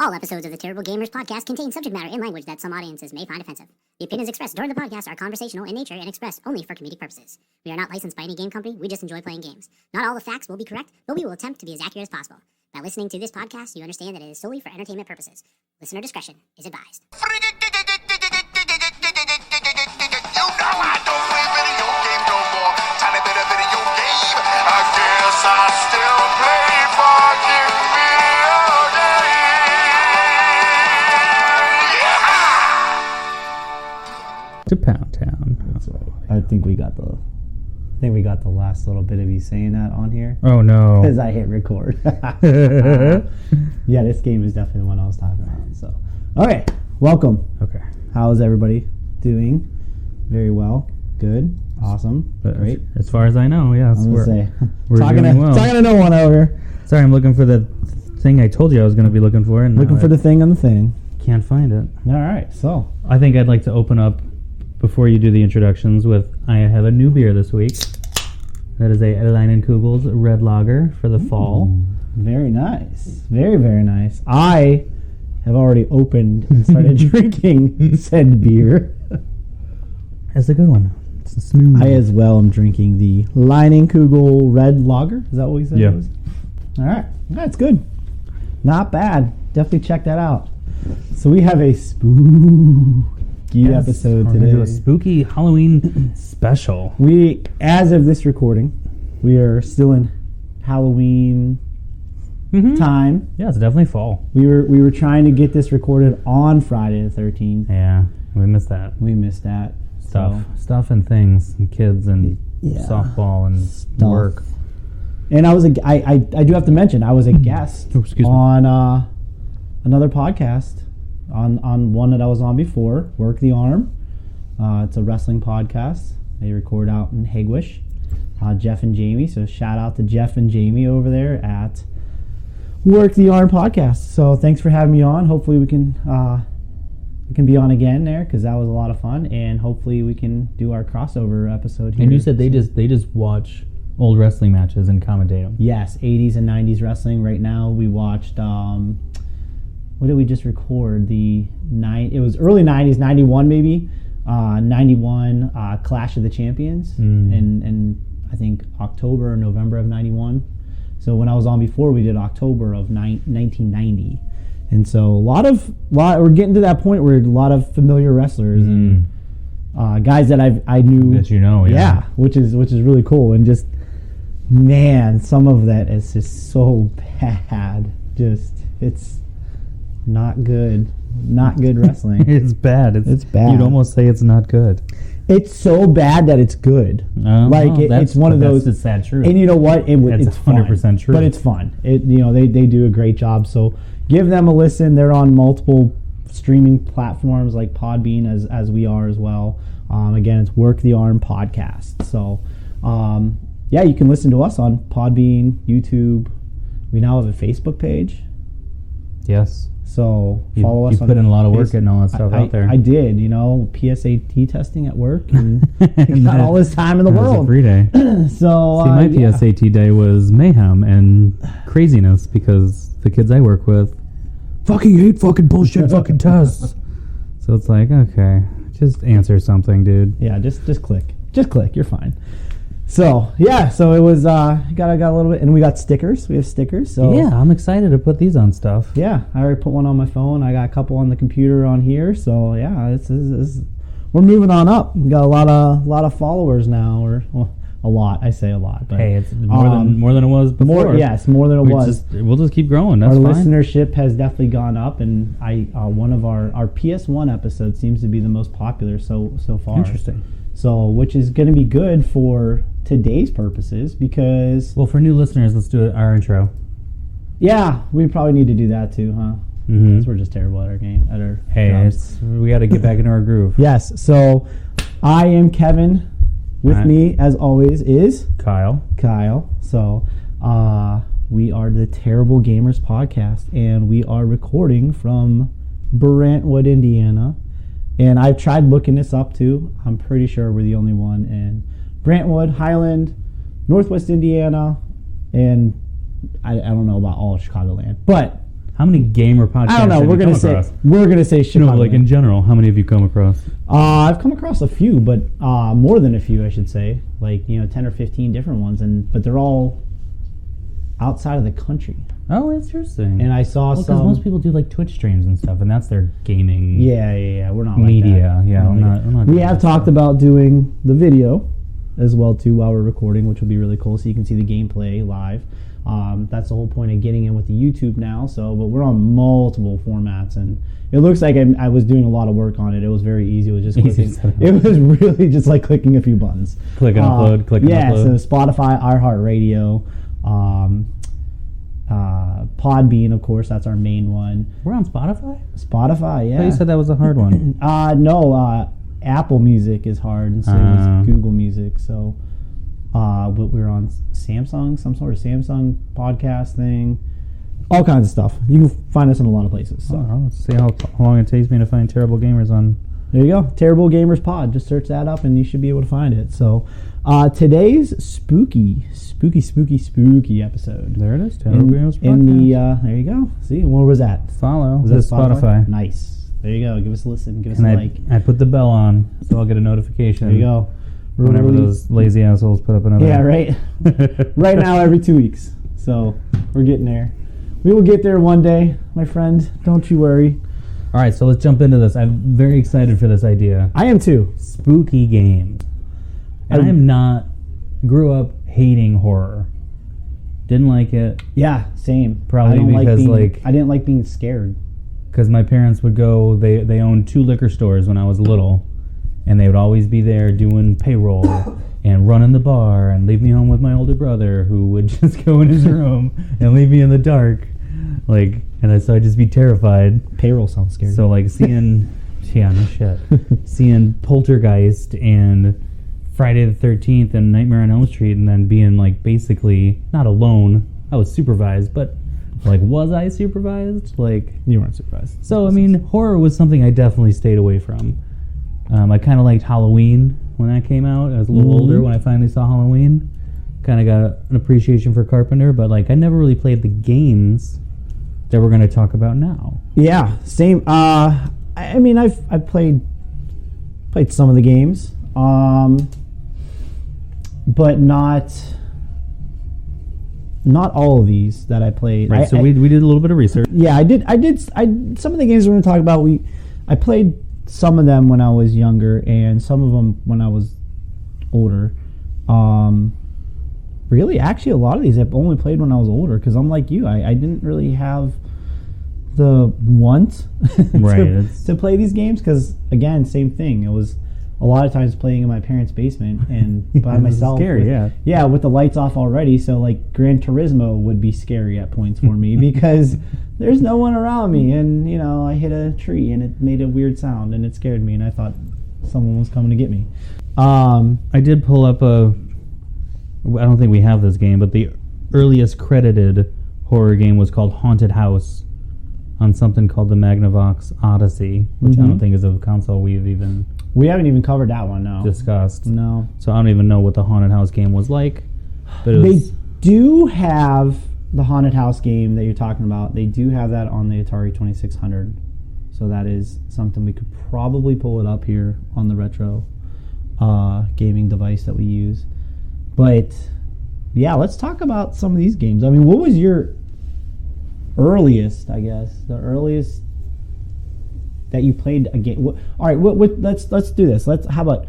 All episodes of the Terrible Gamers podcast contain subject matter and language that some audiences may find offensive. The opinions expressed during the podcast are conversational in nature and expressed only for comedic purposes. We are not licensed by any game company, we just enjoy playing games. Not all the facts will be correct, but we will attempt to be as accurate as possible. By listening to this podcast, you understand that it is solely for entertainment purposes. Listener discretion is advised. You know I don't play video games no more. Tiny bit of video game. I guess I still play fucking video games. To Pound Town. That's right. I think we got the last little bit of you saying that on here. Oh no. Because I hit record. Yeah, this game is definitely the one I was talking about. So, all right, welcome. Okay. How's everybody doing? Very well. Good. Awesome. But Great. as far as I know, yes, I'm gonna we're talking doing well. to no one over here. Sorry, I'm looking for the thing I told you I was going to be looking for, and Looking for the thing on the thing. can't find it. All right. So, I think I'd like to open up before you do the introductions with I have a new beer this week. That is a Kugel's Red Lager for the fall. very nice. Very, very nice. I have already opened and started drinking said beer. That's a good one. It's smooth. I as well am drinking the Kugel Red Lager. Is that what we said? Yeah. It was? All right. That's good. Not bad. Definitely check that out. So we have a spooky episode We're today. gonna do a spooky Halloween special. We, as of this recording, we are still in Halloween time. Yeah, it's definitely fall. We were trying to get this recorded on Friday the 13th. Yeah, we missed that. We missed that. Stuff and things and kids and Yeah. softball and work. And I do have to mention I was a guest Oh, excuse me. on another podcast on one that I was on before, Work the Arm. It's a wrestling podcast. They record out in Hagwish. Jeff and Jamie. So shout out to Jeff and Jamie over there at Work the Arm podcast. So thanks for having me on. Hopefully we can be on again there because that was a lot of fun, and hopefully we can do our crossover episode here. And you said they just watch old wrestling matches and commentate them. Yes, 80s and 90s wrestling. Right now we watched what did we just record? It was early 90s, 91 maybe. 91 Clash of the Champions and I think October or November of 91. So when I was on before, we did October of 1990. And so we're getting to that point where a lot of familiar wrestlers and guys that I knew That you know, yeah. which is really cool. And just, man, some of that is just so bad. It's not good wrestling. It's bad. It's bad. You'd almost say it's not good. It's so bad that it's good. It's one of those. That's the sad truth. And you know what? It's 100% fun, true. But it's fun. They do a great job. So give them a listen. They're on multiple streaming platforms like Podbean as we are as well. Again, it's Work the Arm podcast. So you can listen to us on Podbean, YouTube. We now have a Facebook page. Yes. So follow us. You put in a lot of work getting all that stuff out there. I did, PSAT testing at work, and got all this time in the world. It was a free day. So See, my PSAT day was mayhem and craziness because the kids I work with fucking hate fucking bullshit fucking tests. So it's like, okay, just answer something, dude. Yeah, just click. Just click. You're fine. So it was got a little bit, and we got stickers. We have stickers. So yeah, I'm excited to put these on stuff. Yeah, I already put one on my phone. I got a couple on the computer on here. So yeah, we're moving on up. We got a lot of followers now, a lot. I say a lot, but hey, it's more than it was before. More than it was. We'll just keep growing. That's our fine. Listenership has definitely gone up, and one of our PS1 episodes seems to be the most popular so far. Interesting. So, which is going to be good for today's purposes because... Well, for new listeners, let's do our intro. Yeah, we probably need to do that too, huh? Mm-hmm. Because we're just terrible at our game. We got to get back into our groove. Yes, so I am Kevin. With me, as always, is... Kyle. So, we are the Terrible Gamers podcast, and we are recording from Brentwood, Indiana. And I've tried looking this up too. I'm pretty sure we're the only one in Brentwood, Highland, Northwest Indiana, and I don't know about all of Chicagoland. But How many gamer podcasts I don't know. have We're you gonna come say across? Chicago. No, like in general, how many have you come across? I've come across a few, but more than a few, I should say. Like 10 or 15 different ones, but they're all outside of the country. Oh, interesting. And I saw because some. most people do like Twitch streams and stuff, and that's their gaming. Yeah. We're not Media, like that. yeah, We're I'm like not we doing have that talked stuff. about doing the video as well too while we're recording, which will be really cool, so you can see the gameplay live. That's the whole point of getting in with the YouTube now. So, but we're on multiple formats, and it looks like I was doing a lot of work on it. It was very easy. It was just Easy clicking. setup. It was really just like clicking a few buttons. Click and upload, click and yeah, upload. so Spotify, iHeartRadio, Podbean, of course, that's our main one. We're on Spotify? Spotify, I yeah. thought you said that was a hard one. No, Apple Music is hard, and so is Google Music. So, but we're on Samsung, some sort of Samsung podcast thing, all kinds of stuff. You can find us in a lot of places. So Let's see how long it takes me to find Terrible Gamers on. there you go, Terrible Gamers Pod. Just search that up, and you should be able to find it. So, today's spooky episode. There it is, Terrible Gamers In the Podcast. there you go. See, where was that? Follow. Was This that Spotify. Nice. There you go. Give us a listen. Give us And a I, like. I put the bell on, so I'll get a notification. There you go. Whenever those lazy assholes put up another. Yeah, right. Right now, every 2 weeks. So we're getting there. We will get there one day, my friend. Don't you worry. All right, so let's jump into this. I'm very excited for this idea. I am too. Spooky games. And I am not. Grew up hating horror. Didn't like it Yeah, same. Probably I don't because, being, I didn't like being scared. because my parents would go. They owned 2 liquor stores when I was little, and they would always be there doing payroll and running the bar and leave me home with my older brother, who would just go in his room and leave me in the dark, so I'd just be terrified. Payroll sounds scary. So like seeing, yeah, no shit, seeing Poltergeist and Friday the 13th and Nightmare on Elm Street, and then being like basically not alone. I was supervised, but like, was I supervised? Like, you weren't surprised. so I mean, horror was something I definitely stayed away from. I kind of liked Halloween when that came out. I was a little older when I finally saw Halloween. Kind of got an appreciation for Carpenter, but like I never really played the games that we're going to talk about now. Yeah, same. I mean, I've played some of the games, but not all of these that I played. Right. So we did a little bit of research. Yeah, I did. Some of the games we're going to talk about. I played some of them when I was younger, and some of them when I was older. Really, actually, a lot of these I've only played when I was older, because I'm like you. I didn't really have the want Right, to play these games, because again, same thing. It was a lot of times playing in my parents' basement and by myself. Scary, yeah. With the lights off already. So like Gran Turismo would be scary at points for me because there's no one around me, and I hit a tree and it made a weird sound and it scared me, and I thought someone was coming to get me. I did pull up I don't think we have this game, but the earliest credited horror game was called Haunted House on something called the Magnavox Odyssey, which I don't think is a console we haven't even covered that one, no. discussed. No. So I don't even know what the Haunted House game was like. But it was, They do have the Haunted House game that you're talking about. They do have that on the Atari 2600. So that is something we could probably pull it up here on the retro gaming device that we use. But yeah, let's talk about some of these games. I mean, what was your earliest, I guess, the earliest that you played a game? All right, let's do this. How about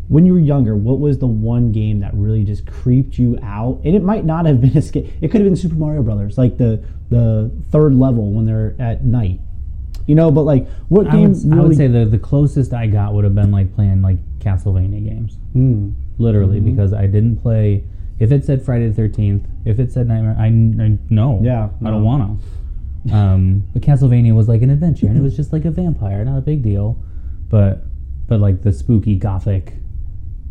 when you were younger? What was the one game that really just creeped you out? And it might not have been it could have been Super Mario Brothers, like the third level when they're at night. But like, what game? I would say the closest I got would have been like playing like Castlevania games. Literally, because I didn't play. If it said Friday the 13th, if it said Nightmare, I no. Yeah, I don't want to. But Castlevania was like an adventure, and it was just like a vampire, not a big deal. But like the spooky gothic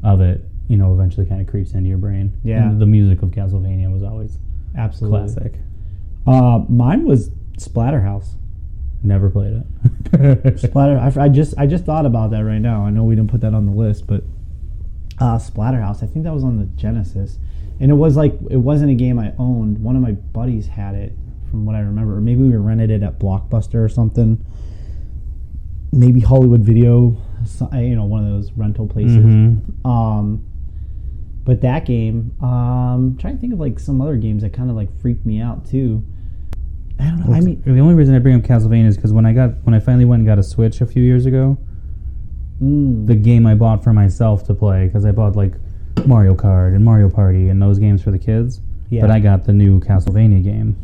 of it, eventually kind of creeps into your brain. Yeah. And the music of Castlevania was always absolutely classic. Mine was Splatterhouse. Never played it. Splatter. I just thought about that right now. I know we didn't put that on the list, but Splatterhouse. I think that was on the Genesis, and it wasn't a game I owned. One of my buddies had it, from what I remember. Or maybe we rented it at Blockbuster or something. Maybe Hollywood Video, one of those rental places. But that game, trying to think of like some other games that kind of like freaked me out too. I don't know. Well, I mean, the only reason I bring up Castlevania is because when I finally went and got a Switch a few years ago, the game I bought for myself to play, because I bought like Mario Kart and Mario Party and those games for the kids, but I got the new Castlevania game,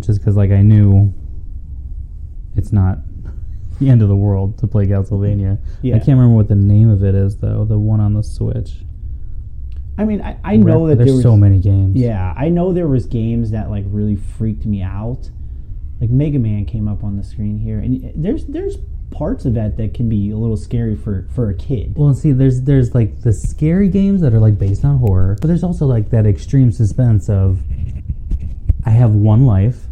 just because like I knew it's not the end of the world to play Castlevania. I can't remember what the name of it is though. The one on the Switch. I mean, I know that there's so many games. Yeah, I know there was games that like really freaked me out. Like Mega Man came up on the screen here, and there's parts of that can be a little scary for a kid. Well, see, there's like the scary games that are like based on horror, but there's also like that extreme suspense of I have one life,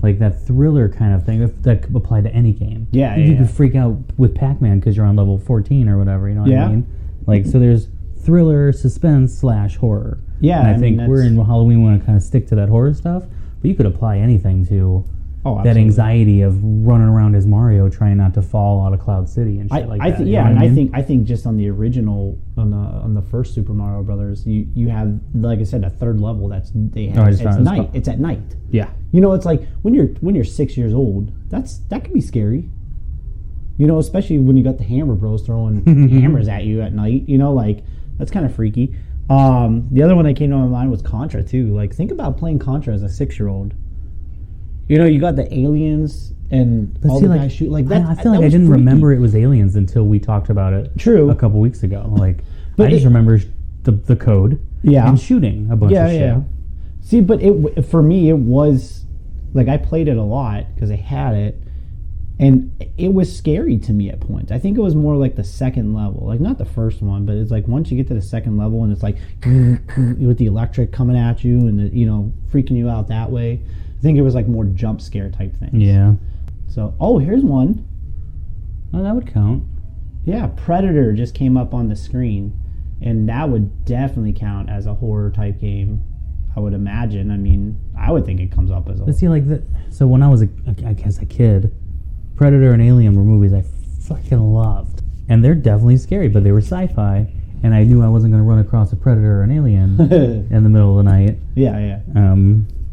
like that thriller kind of thing that could apply to any game. You could freak out with Pac-Man because you're on level 14 or whatever. You know what I mean? Like, so there's thriller, suspense / horror. Yeah, and I think we're in Halloween. We want to kind of stick to that horror stuff, but you could apply anything to that anxiety of running around as Mario, trying not to fall out of Cloud City and shit like that. I think just on the original, on the first Super Mario Brothers, you have, like I said, a third level it's night. It's at night. Yeah, it's like when you're 6 years old, that can be scary. Especially when you got the Hammer Bros throwing hammers at you at night. Like that's kind of freaky. The other one that came to my mind was Contra too. Like think about playing Contra as a 6-year-old. You got the aliens and all the guys shoot like that. I feel like I didn't remember it was aliens until we talked about it. True. A couple weeks ago. Like, but I just remember the code. And shooting a bunch of shit. Yeah. See, but for me it was like I played it a lot because I had it, and it was scary to me at points. I think it was more like the second level, like not the first one, but it's like once you get to the second level and it's like with the electric coming at you and freaking you out that way. I think it was like more jump scare type things. Yeah. So, here's one. Oh, that would count. Yeah, Predator just came up on the screen, and that would definitely count as a horror type game. I would imagine. I mean, I would think it comes up as a. But see, like so when I was a kid, Predator and Alien were movies I fucking loved, and they're definitely scary, but they were sci-fi, and I knew I wasn't going to run across a Predator or an alien in the middle of the night. Yeah.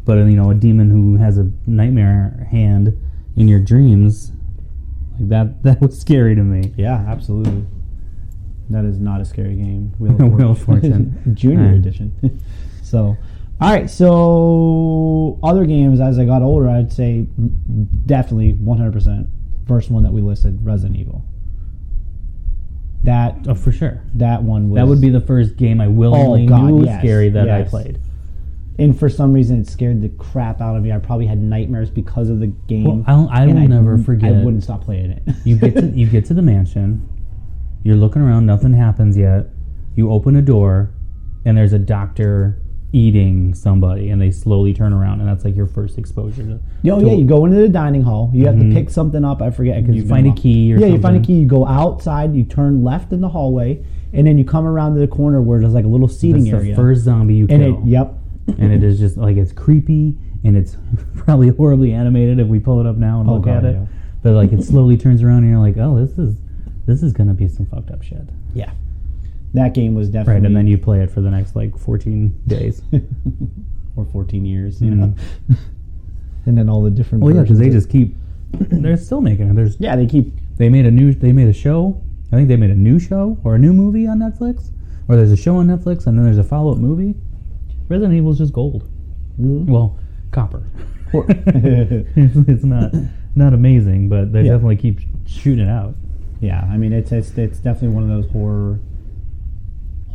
But a demon who has a nightmare hand in your dreams, like that was scary to me. Yeah, absolutely. That is not a scary game. Wheel of Fortune. Junior edition. So, all right. So, other games as I got older, I'd say definitely 100%. First one that we listed, Resident Evil. That for sure. That one was. That would be the first game I willingly knew was scary that I played. And for some reason, it scared the crap out of me. I probably had nightmares because of the game. Well, I will never forget. I wouldn't stop playing it. You get to the mansion. You're looking around. Nothing happens yet. You open a door, and there's a doctor eating somebody, and they slowly turn around, and that's like your first exposure to. You go into the dining hall. You have to pick something up. I forget. You find a key or something. You find a key. You go outside. You turn left in the hallway, and then you come around to the corner where there's like a little seating area. That's the first zombie you kill. And it is just like it's creepy and it's probably horribly animated if we pull it up now and look at it. Yeah. But like it slowly turns around and you're like, oh, this is gonna be some fucked up shit. Yeah, that game was definitely right. And then you play it for the next like 14 days or 14 years, you know. And then all the different. Well, yeah, because they just keep. They're still making it. They made a show. I think they made a new show or a new movie on Netflix, or there's a show on Netflix and then there's a follow-up movie. Resident Evil is just gold. Well, copper. It's not amazing, but they definitely keep shooting it out. Yeah, I mean it's definitely one of those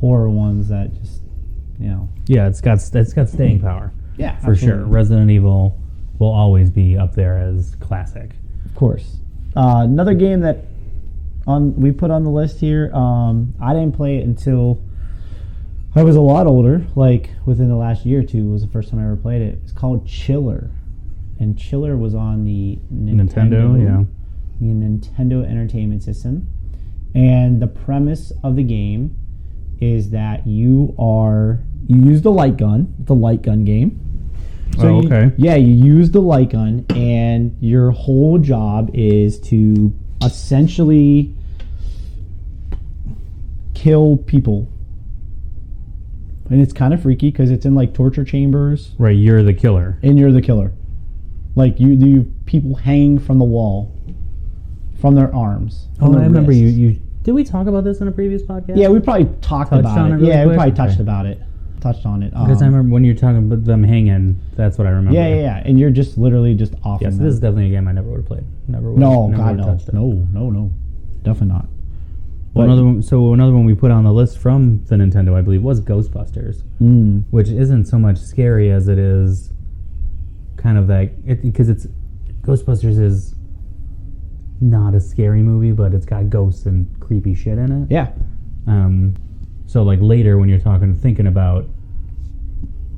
horror ones that just Yeah, it's got staying power. Yeah, for absolutely. Sure. Resident Evil will always be up there as classic. Of course. Another game that we put on the list here. I didn't play it until I was a lot older, like within the last year or two was the first time I ever played it. It's called Chiller. And Chiller was on the Nintendo Entertainment System. And the premise of the game is that you use the light gun. It's a light gun game. Oh, okay. You use the light gun, and your whole job is to essentially kill people. And it's kind of freaky because it's in like torture chambers, Right, you're the killer. and you're the killer. Like you people hanging from the wall, from their arms. Oh, from their I remember wrists. you. Did we talk about this in a previous podcast? Yeah, we probably talked Touched about on it. it really Yeah, we quick? probably touched Okay. touched on it. Because I remember when you're talking about them hanging, that's what I remember. Yeah, and you're just literally just off. Yes, them. this is definitely a game I never would have played. Never would. No, never God, would've no, touched it. no, definitely not. Well, another one we put on the list from the Nintendo, I believe, was Ghostbusters, which isn't so much scary as it is kind of that because it's Ghostbusters is not a scary movie, but it's got ghosts and creepy shit in it. Yeah, So like later when you're thinking about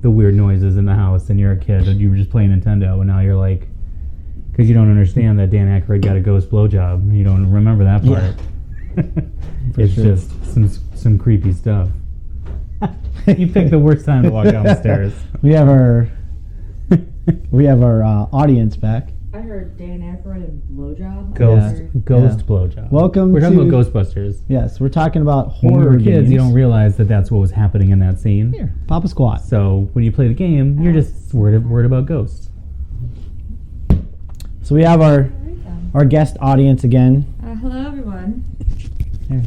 the weird noises in the house and you're a kid and you were just playing Nintendo and now you're like, because you don't understand that Dan Aykroyd got a ghost blowjob, you don't remember that part. Yeah. It's sure. just some creepy stuff. You picked the worst time to walk down the stairs. we have our audience back. I heard Dan Aykroyd and blowjob. Ghost I heard- blowjob. Welcome We're talking to- about Ghostbusters. Yes, we're talking about When we horror were kids, games. you don't realize that that's what was happening in that scene. Here, Papa Squat. So when you play the game, you're just worried about ghosts. So we have our guest audience again. hello, everyone. Here.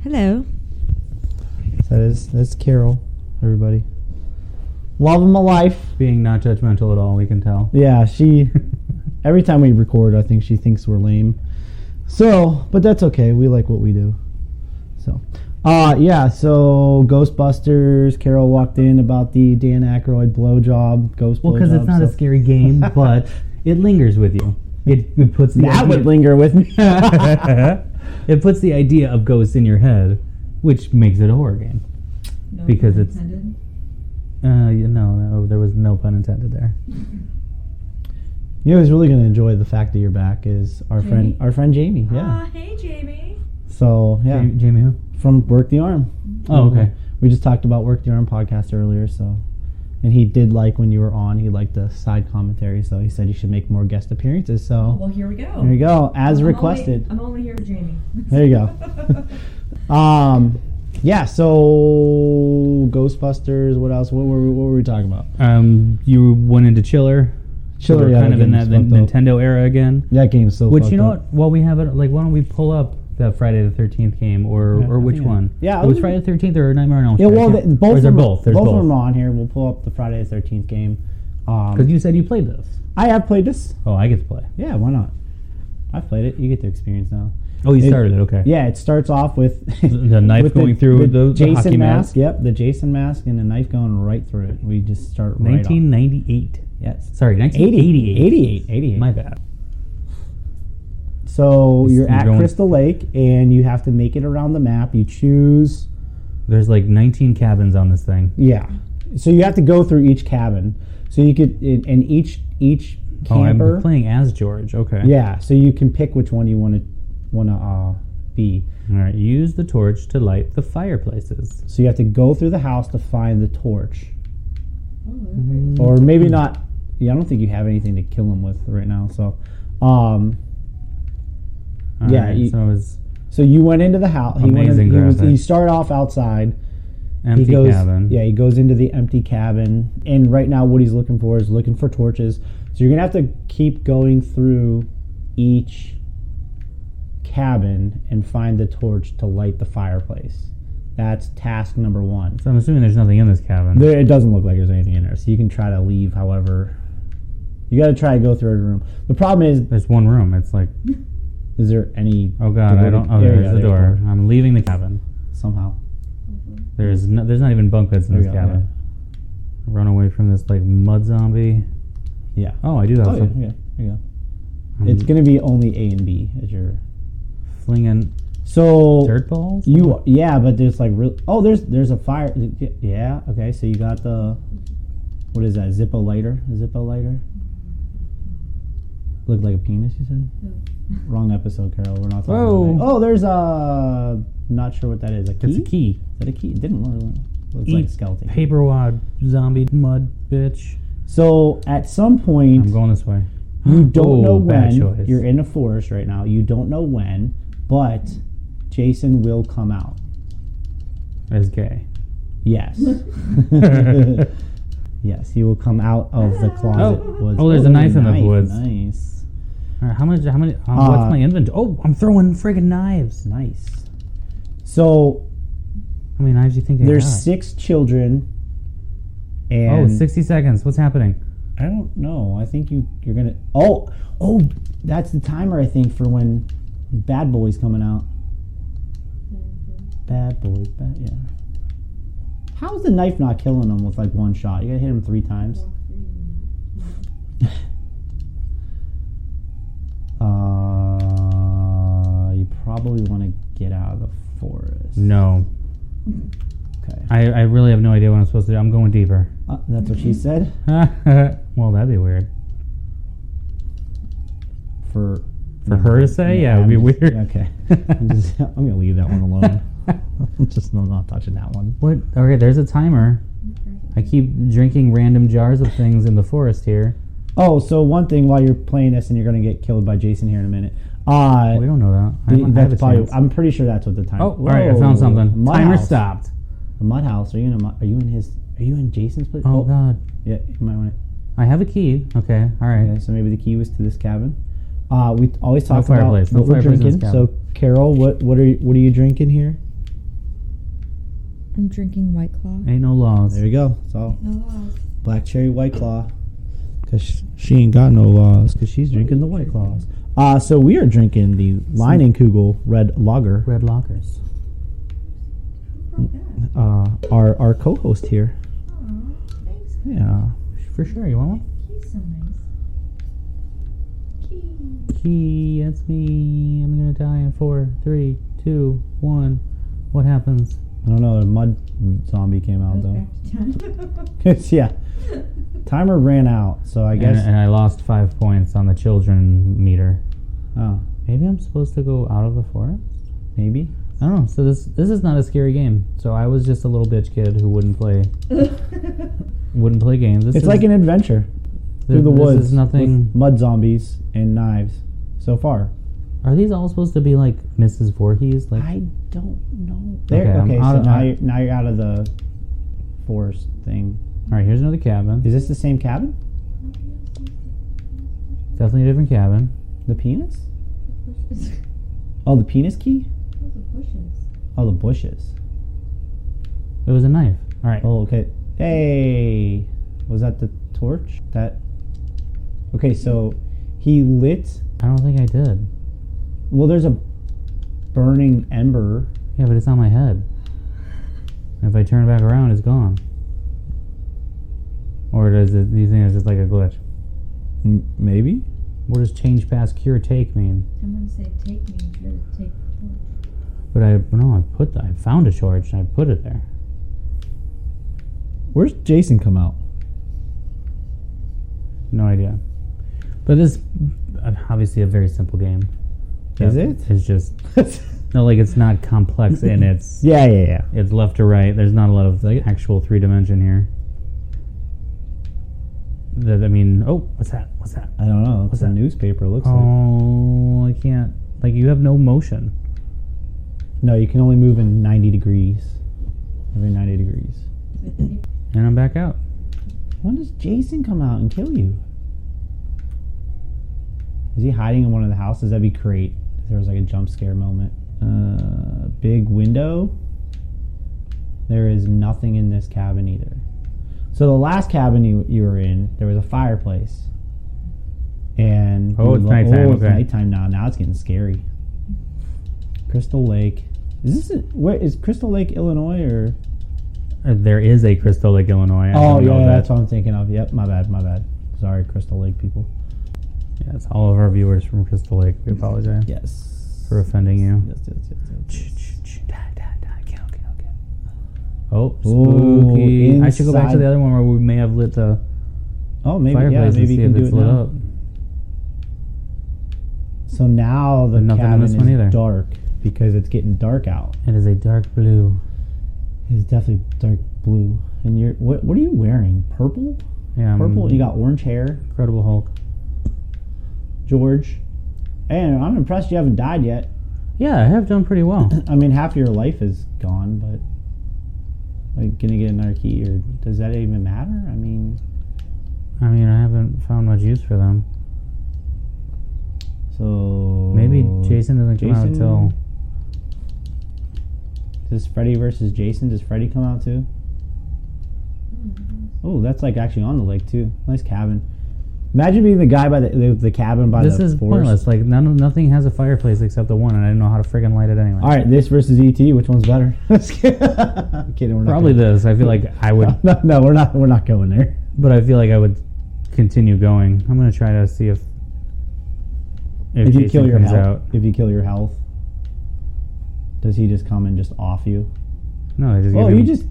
Hello. So that's Carol, everybody. Love of my life. Being not judgmental at all, we can tell. Yeah, she. Every time we record, I think she thinks we're lame. So, but that's okay. We like what we do. So, So Ghostbusters. Carol walked in about the Dan Aykroyd blowjob. Ghost. Well, because it's blowjob, not a so- scary game, but it lingers with you. It puts the That idea, would linger with me. it puts the idea of ghosts in your head, which makes it a horror game. No Because pun it's- intended. No, there was no pun intended there. You know who's really going to enjoy the fact that you're back is our Jamie? friend Jamie. Yeah. Hey, Jamie. So yeah, Jamie who? from Work the Arm. Oh, okay. We just talked about Work the Arm podcast earlier. So, and he did like when you were on. He liked the side commentary. So he said you should make more guest appearances. So Well, here we go. there you go, as I'm requested. I'm only here for Jamie. There you go. Yeah. So Ghostbusters. What else? What were we talking about? You went into Chiller. So Chiller, we're yeah, kind that of in game's that fucked up. Nintendo era again. That game's so. Which fucked you know up. what? While we have it, like, why don't we pull up that Friday the 13th game, or Yeah, which yeah. one? Yeah, it was we- Friday the 13th or Nightmare on Elm Yeah, Street. well, I can't- both or is of there them, both? There's both both. of them are on here. We'll pull up the Friday the 13th game. Because you said you played this. I have played this. Oh, I get to play. Yeah, why not? I've played it. You get to experience now. Oh, you started it. Okay. Yeah, it starts off with The knife with going through the Jason hockey mask. Yep, the Jason mask and the knife going right through it. We just start right 1998. off. Yes. Sorry, 1988. 88. My bad. So you're You're at going- Crystal Lake and you have to make it around the map. You choose. There's like 19 cabins on this thing. Yeah. So you have to go through each cabin. So you could and each Oh, camper. I'm playing as George. Okay. Yeah. So you can pick which one you want to be. All right. Use the torch to light the fireplaces. So you have to go through the house to find the torch. Mm-hmm. Or maybe not. Yeah, I don't think you have anything to kill him with right now. So, All Yeah, right, you- so it's so you went into the house. Amazing He graphics. started off outside. empty he goes, cabin. Yeah, he goes into the empty cabin, and right now what he's looking for is looking for torches. So you're gonna have to keep going through each cabin and find the torch to light the fireplace. That's task number 1. So I'm assuming there's nothing in this cabin. It doesn't look like there's anything in there, so you can try to leave. However, you got to try to go through every room. The problem is, There's one room. It's like, is there any? oh god, I don't. Oh, There you there's go, the door. there's I'm leaving the cabin. somehow. There's not even bunk beds in There this you go, cabin. Run away from this like mud zombie. Yeah. Oh, I do have Oh, yeah, some. yeah, there you go. I'm It's gonna be only A and B as your. flinging So dirt balls. yeah, but there's like real. Oh, there's a fire. Yeah. Okay. So you got the. What is that? Zippo lighter. A Zippo lighter. Looked like a penis. You said. Wrong episode, Carol. We're not talking Whoa. about that. Oh, there's a. Not sure what that is. A key. It's a key. Is that a key? It didn't look. Looks like a skeleton. Paper wad zombie mud bitch. So at some point, I'm going this way. you don't know bad when. choice. You're in a forest right now. You don't know when, but Jason will come out. As gay. Yes. Yes, he will come out of the closet. There's a knife in the woods. Nice. All right, how many? What's my inventory? Oh, I'm throwing friggin' knives. Nice. So How many knives do you think I there's got? 6 children. Oh, And 60 seconds. What's happening? I don't know. I think you're gonna. Oh, that's the timer. I think for when Bad Boy's coming out. Bad Boy. Yeah. How is the knife not killing him with like one shot? You gotta hit him 3 times. You probably want to get out of the forest. No. Okay. I really have no idea what I'm supposed to do. I'm going deeper. That's what she said. Well, that'd be weird. For her to say? Yeah, it would be I'm just- weird. Okay. I'm gonna leave that one alone. I'm not touching that one. What? Okay, there's a timer. I keep drinking random jars of things in the forest here. Oh, so one thing while you're playing this, and you're gonna get killed by Jason here in a minute. We don't know that. I have That's a probably, chance. I'm pretty sure that's what the timer. Oh, all right, I found something. Mud Timer house. stopped. A mud house. Are you in Are you in Jason's place? Oh, God. Yeah, you might want to. I have a key. Okay, all right. Okay, so maybe the key was to this cabin. We always No talk about fireplace. No what we're fireplace in this drinking. cabin. So, Carol, what are you drinking here? I'm drinking White Claw. Ain't no laws. There you go. It's all No laws. black cherry White Claw. Cause she ain't got no laws. Cause she's drinking the White Claws. So we are drinking the Leinenkugel Red Lager. Red lockers. Our co-host here. Aw, thanks. Yeah. For sure. You want one? He's so nice. Key. Key, that's me. I'm gonna die in 4, 3, 2, 1. What happens? I don't know. The mud zombie came out Goes though. back to 10. Yeah. Timer ran out, so I guess. And I lost 5 points on the children meter. Oh, Maybe I'm supposed to go out of the forest? maybe. I don't know. So this is not a scary game. So I was just a little bitch kid who wouldn't play games. This It's is, like an adventure through the this woods is nothing. with mud zombies and knives. So far, Are these all supposed to be like Mrs. Voorhees? Like I don't know. Okay, I'm Okay, out so of- now you're out of the forest thing. all right, here's another cabin. Is this the same cabin? Definitely a different cabin. The penis? Oh, the penis key? Those are bushes. Oh, the bushes. It was a knife. All right. Oh, okay. Hey, was that the torch? That. Okay, so he lit. I don't think I did. Well, there's a burning ember. Yeah, but it's on my head. If I turn it back around, it's gone. Or do you think it's just like a glitch? Maybe. What does change, pass, cure, take mean? I'm going to say take me. You're going to take the torch. But I found a torch and I put it there. Where's Jason come out? No idea. But this obviously a very simple game. Is it? It's just no, like it's not complex in its Yeah. it's left to right. There's not a lot of like actual 3 dimension here. What's that? I don't know. It's What's a that? newspaper. Looks like. Oh, I can't. Like you have no motion. No, you can only move in 90 degrees. Every 90 degrees. And I'm back out. When does Jason come out and kill you? Is he hiding in one of the houses? That'd be great. If there was like a jump scare moment. Big window. There is nothing in this cabin either. So the last cabin you were in, there was a fireplace. And Oh, it's nighttime, Oh, it's okay. nighttime now. Now it's getting scary. Crystal Lake. Where is Crystal Lake, Illinois, or? There is a Crystal Lake, Illinois. I Oh don't know yeah, that. that's what I'm thinking of. Yep, my bad. Sorry, Crystal Lake people. Yes, all of our viewers from Crystal Lake. We apologize Yes. for offending you. Yes. Kill. Oh, Ooh, spooky! I should go back to inside- the other one where we may have lit the Oh, maybe fireplace yeah, and maybe see you can if do it's it lit now. up. So now the Nothing in cabin this one either. is dark because it's getting dark out. It is a dark blue. It's definitely dark blue. And what are you wearing? Purple? Yeah, purple. You got orange hair. Incredible Hulk. George. And I'm impressed you haven't died yet. Yeah, I have done pretty well. I mean, half your life is gone, but like, gonna get another key, or does that even matter? I mean, I haven't found much use for them. so Maybe Jason doesn't come out Jason- until. Does Freddy versus Jason? Does Freddy come out too? Oh, that's like actually on the lake too. Nice cabin. Imagine being the guy by the cabin by This the is forest. pointless. Like nothing has a fireplace except the one, and I didn't know how to friggin' light it anyway. All right, this versus ET. Which one's better? I'm kidding. We're not Probably gonna- this. I feel like I would, No, we're not. We're not going there. but I feel like I would continue going. I'm gonna try to see if If you Jason kill your comes health, out. if you kill your health, does he just come and just off you? No, they just Oh, give you me- just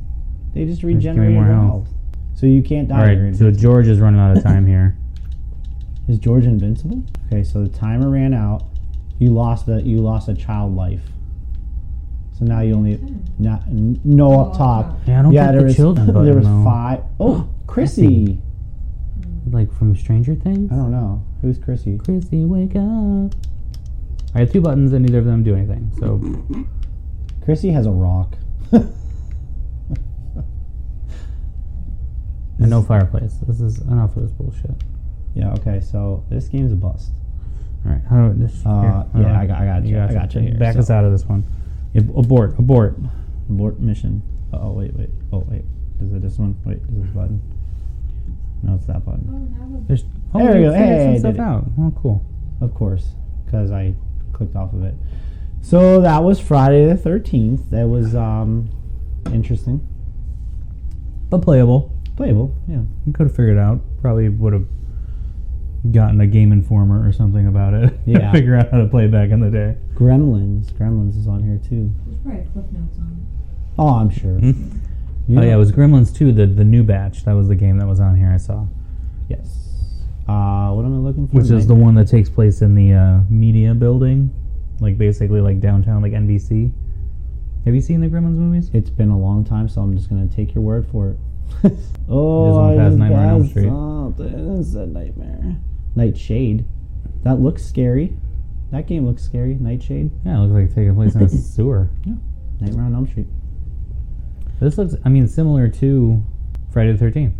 they just give me regenerate more your health. health. So you can't die. All You're right, so invincible. George is running out of time here. Is George invincible? Okay, so the timer ran out. You lost a child life. So now you only no up top. Yeah, I don't get there the was children button, there was though. 5. Oh, Chrissy. Like from Stranger Things. I don't know who's Chrissy. Chrissy, wake up! I have 2 buttons and neither of them do anything. So Chrissy has a rock. and no fireplace. This is enough of this bullshit. Yeah. Okay. So this game's a bust. All right, how do this? Yeah, I got you. I got you here. Back So- us out of this one. Abort. Abort mission. Oh wait. Oh wait. Is it this one? Wait, is this button? No, it's that button. Oh, now There's There we go. you figured Hey, some did stuff it. out. Oh, cool. Of course, because I clicked off of it. So that was Friday the 13th. That was interesting, But playable. playable. Yeah. You could have figured it out. Probably would have gotten a Game Informer or something about it. Yeah. Figure out how to play back in the day. Gremlins is on here too. there's probably clip notes on Oh, I'm sure. Oh yeah, it was Gremlins 2, the new batch. That was the game that was on here. I saw, Yes. What am I looking for? which is the one that takes place in the media building, like basically like downtown, like NBC. Have you seen the Gremlins movies? It's been a long time, so I'm just gonna take your word for it. went I past just Nightmare on Elm passed Street. something. It's a nightmare. Nightshade. That looks scary. That game looks scary. Nightshade. Yeah, it looks like taking place in a sewer. Nightmare on Elm Street. This looks, similar to Friday the 13th.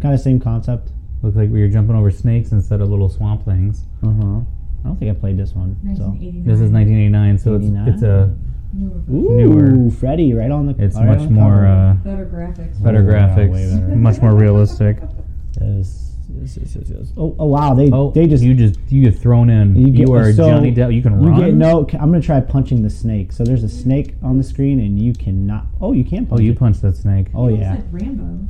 Kind of same concept. Looks like we were jumping over snakes instead of little swamp things. I don't think I played this one. So. 1989. This is 1989, so 89? it's a Newer. Ooh, Newer. Freddy, right on the. it's right much on the more cover. Better graphics. better Oh, yeah, graphics, way better. much more realistic. Yes. Oh, wow! They just you get thrown in. You, are so Johnny Depp. You can You run. get no. I'm gonna try punching the snake. So there's a snake on the screen, and you cannot. Oh, you can. Oh, Punch you it. punched that snake. Oh It looks yeah. like Rambo.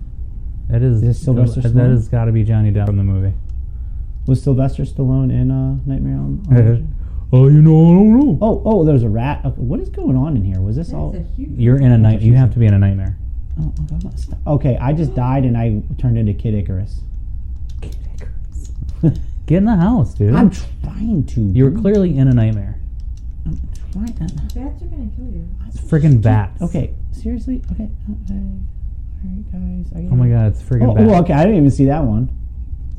That is Is it Sylvester That Stallone? has got to be Johnny Depp from the movie. Was Sylvester Stallone in Nightmare on Elm Street? Oh, I don't know. Oh, there's a rat. Okay, what is going on in here? Was this all? That's a huge. You're in a night. You have to be in a nightmare. Oh, I'm not stop. Okay, I just died and I turned into Kid Icarus. Get in the house, dude. I'm trying to. You were dude. clearly in a nightmare. I'm trying. Bats are gonna kill you. It's friggin' bats. Okay, seriously. Okay. Alright, guys. Oh my god, it's friggin' Oh, bats. okay. I didn't even see that one.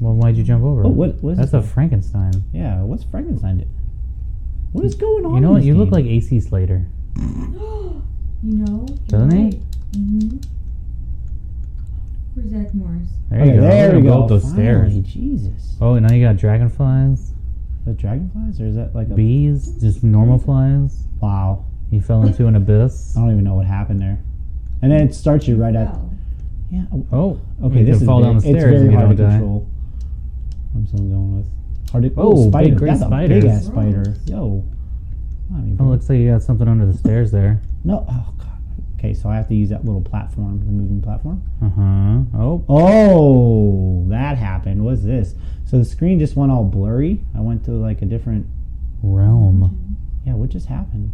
Well, why'd you jump over? Oh, what is That's this a Frankenstein. Yeah, what's Frankenstein do? What is going on? You know in what? this You look game? like AC Slater. You know. Doesn't he? Mm-hmm. Where's Zach Morris? There Okay, you go. there We're we gonna go. up those Finally, stairs. Jesus. Oh, and now you got dragonflies, The dragonflies, or is that like a bees, just normal flies. Wow? You fell into an abyss. I don't even know what happened there. And then it starts you right at. Well, Yeah. Oh, Okay, you this can is fall down the it's stairs very if you hard don't to die. control. That's what I'm going with. Hard to. Oh, big spider! gray That's a spiders. big ass spider. Yo. I mean, Oh, looks like you got something under the stairs there. no. Oh god. Okay, so I have to use that little platform, the moving platform. Oh, Oh, that happened. What's this? So the screen just went all blurry. I went to like a different. realm. Yeah, what just happened?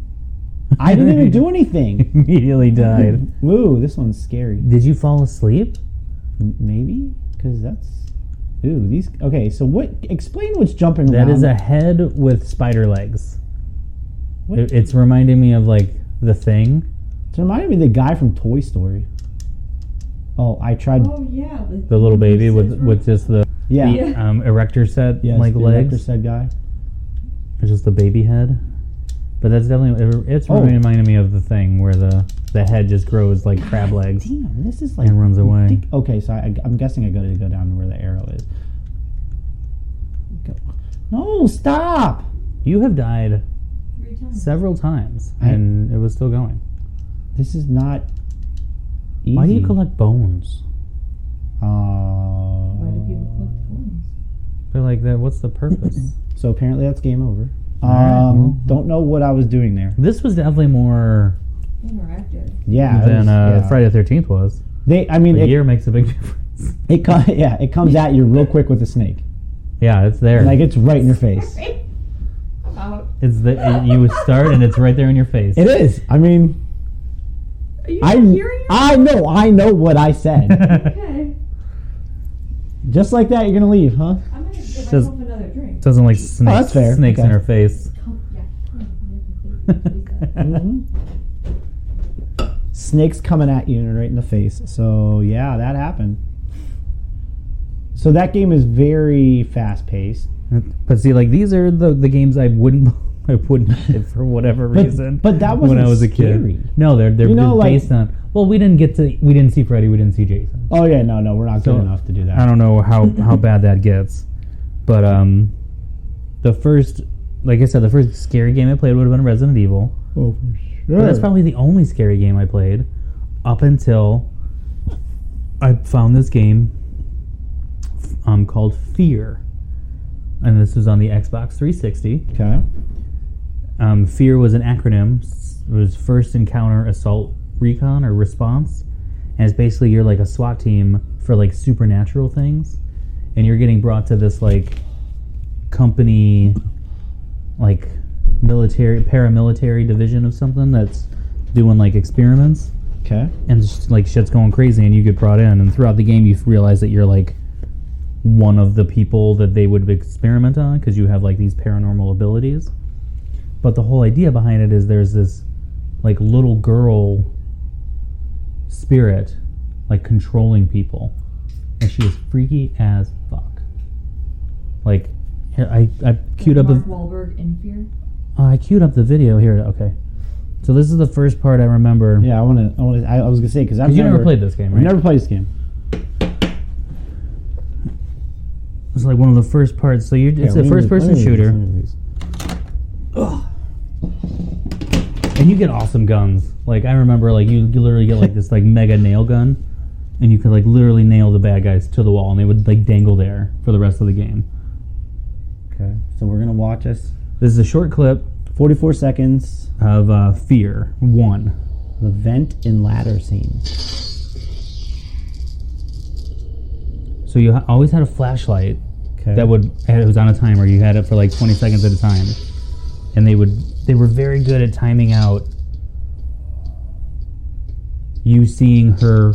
I didn't even do anything. Immediately died. Ooh, this one's scary. Did you fall asleep? Maybe because that's. Ooh, these. Okay, so what? Explain what's jumping That around. is a head with spider legs. What? It's reminding me of like the Thing. It reminded me of the guy from Toy Story. Oh, I tried. Oh yeah. The little baby with just the Yeah. erector set Yes, like the legs. Erector said guy. It's just the baby head. But that's definitely it's Oh. reminding me of the thing where the head just grows like crab legs Damn, this is like. and runs away. Okay, so I'm guessing I got to go down to where the arrow is. Go. No, stop! You have died 3 times. several times and it was still going. This is not easy. Why do you collect bones? Why do people collect coins? They're like that. What's the purpose? So apparently that's game over. Alright, well. Don't know what I was doing there. This was definitely more Interactive. Yeah. it than was- yeah. Friday the 13th was. I mean, The year makes a big difference. it comes at you real quick with a snake. Yeah, it's there. Like it's right in your face. Out. It's you start and it's right there in your face. It is. I mean, Are you not hearing it? I know what I said. Okay. Just like that, you're gonna leave, huh? I'm gonna get Just- myself another drink. Doesn't like snakes, that's fair. snakes in Okay. her face. Yeah. Come Snakes coming at you and right in the face. So yeah, that happened. So that game is very fast paced. But see, like these are the games I wouldn't hit for whatever reason. But that when wasn't I was a scary. kid. No, they're You know, just like- based on. Well, we didn't see Freddy, we didn't see Jason. Oh yeah, no, we're not So, good enough to do that. I don't know how bad that gets, but the first, like I said, the first scary game I played would have been Resident Evil. Oh, for But sure. that's probably the only scary game I played up until I found this game called Fear, and this was on the Xbox 360. Okay. Fear was an acronym. It was First Encounter Assault Recon or Response, and it's basically you're like a SWAT team for like supernatural things, and you're getting brought to this like company, like paramilitary division of something that's doing like experiments, Okay. and just like shit's going crazy, and you get brought in, and throughout the game you realize that you're like one of the people that they would experiment on because you have like these paranormal abilities. But the whole idea behind it is there's this like little girl spirit like controlling people, and she is freaky as fuck. Like here, I queued up Mark a Wahlberg in Fear. I queued up the video here. Okay, so this is the first part I remember. Yeah, I was gonna say because You never played this game, right? I've never played this game. It's like one of the first parts. So it's a first-person shooter, and you get awesome guns. Like I remember, like you literally get like this like mega nail gun, and you could like literally nail the bad guys to the wall, and they would like dangle there for the rest of the game. Okay, so we're gonna watch this. This is a short clip 44 seconds. of Fear 1. The vent and ladder scene. So you always had a flashlight Okay. that it was on a timer. You had it for like 20 seconds at a time, and they were very good at timing out you seeing her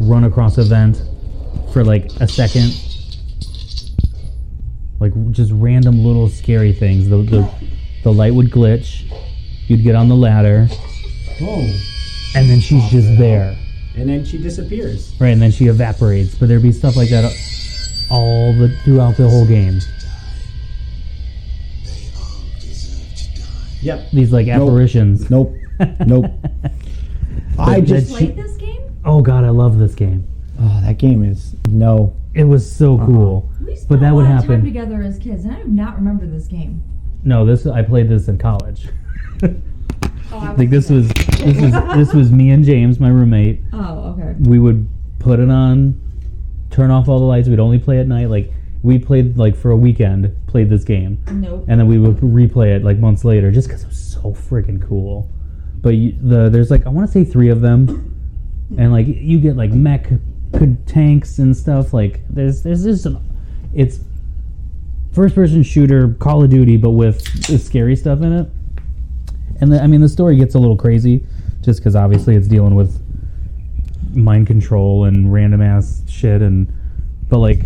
run across a vent for like a second, like just random little scary things. The light would glitch, you'd get on the ladder, Oh. and then she's just there. And then she disappears. Right, and then she evaporates. But there'd be stuff like that throughout the whole game. Yep. These like apparitions. Nope. Nope. I That just. she- Played this game? Oh god, I love this game. Oh, that game is no. It was so cool. We spent But that a would lot of time happen. together as kids, and I do not remember this game. No, I played this in college. Oh, I Like this was me and James, my roommate. Oh, okay. We would put it on, turn off all the lights. We'd only play at night. Like we played like for a weekend, played this game, Nope. and then we would replay it like months later, just because it was so freaking cool. But there's like I want to say 3 of them, and like you get like mech tanks and stuff. Like there's just it's first person shooter Call of Duty, but with the scary stuff in it. And the story gets a little crazy, just because obviously it's dealing with mind control and random ass shit. But like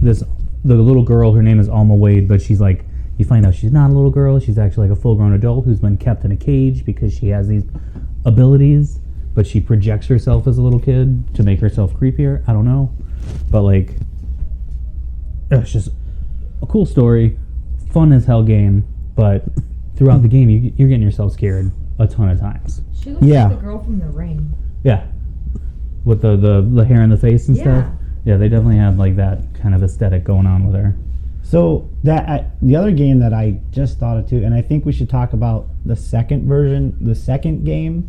the little girl, her name is Alma Wade, but she's like, you find out she's not a little girl. She's actually like a full grown adult who's been kept in a cage because she has these abilities. but she projects herself as a little kid to make herself creepier. I don't know, but like, it's just a cool story, fun as hell game. But throughout the game, you're getting yourself scared a ton of times. She looks Yeah. like the girl from The Ring. Yeah, with the hair in the face and Yeah. stuff. Yeah, they definitely have like that kind of aesthetic going on with her. So the other game that I just thought of too, and I think we should talk about the second version, the second game.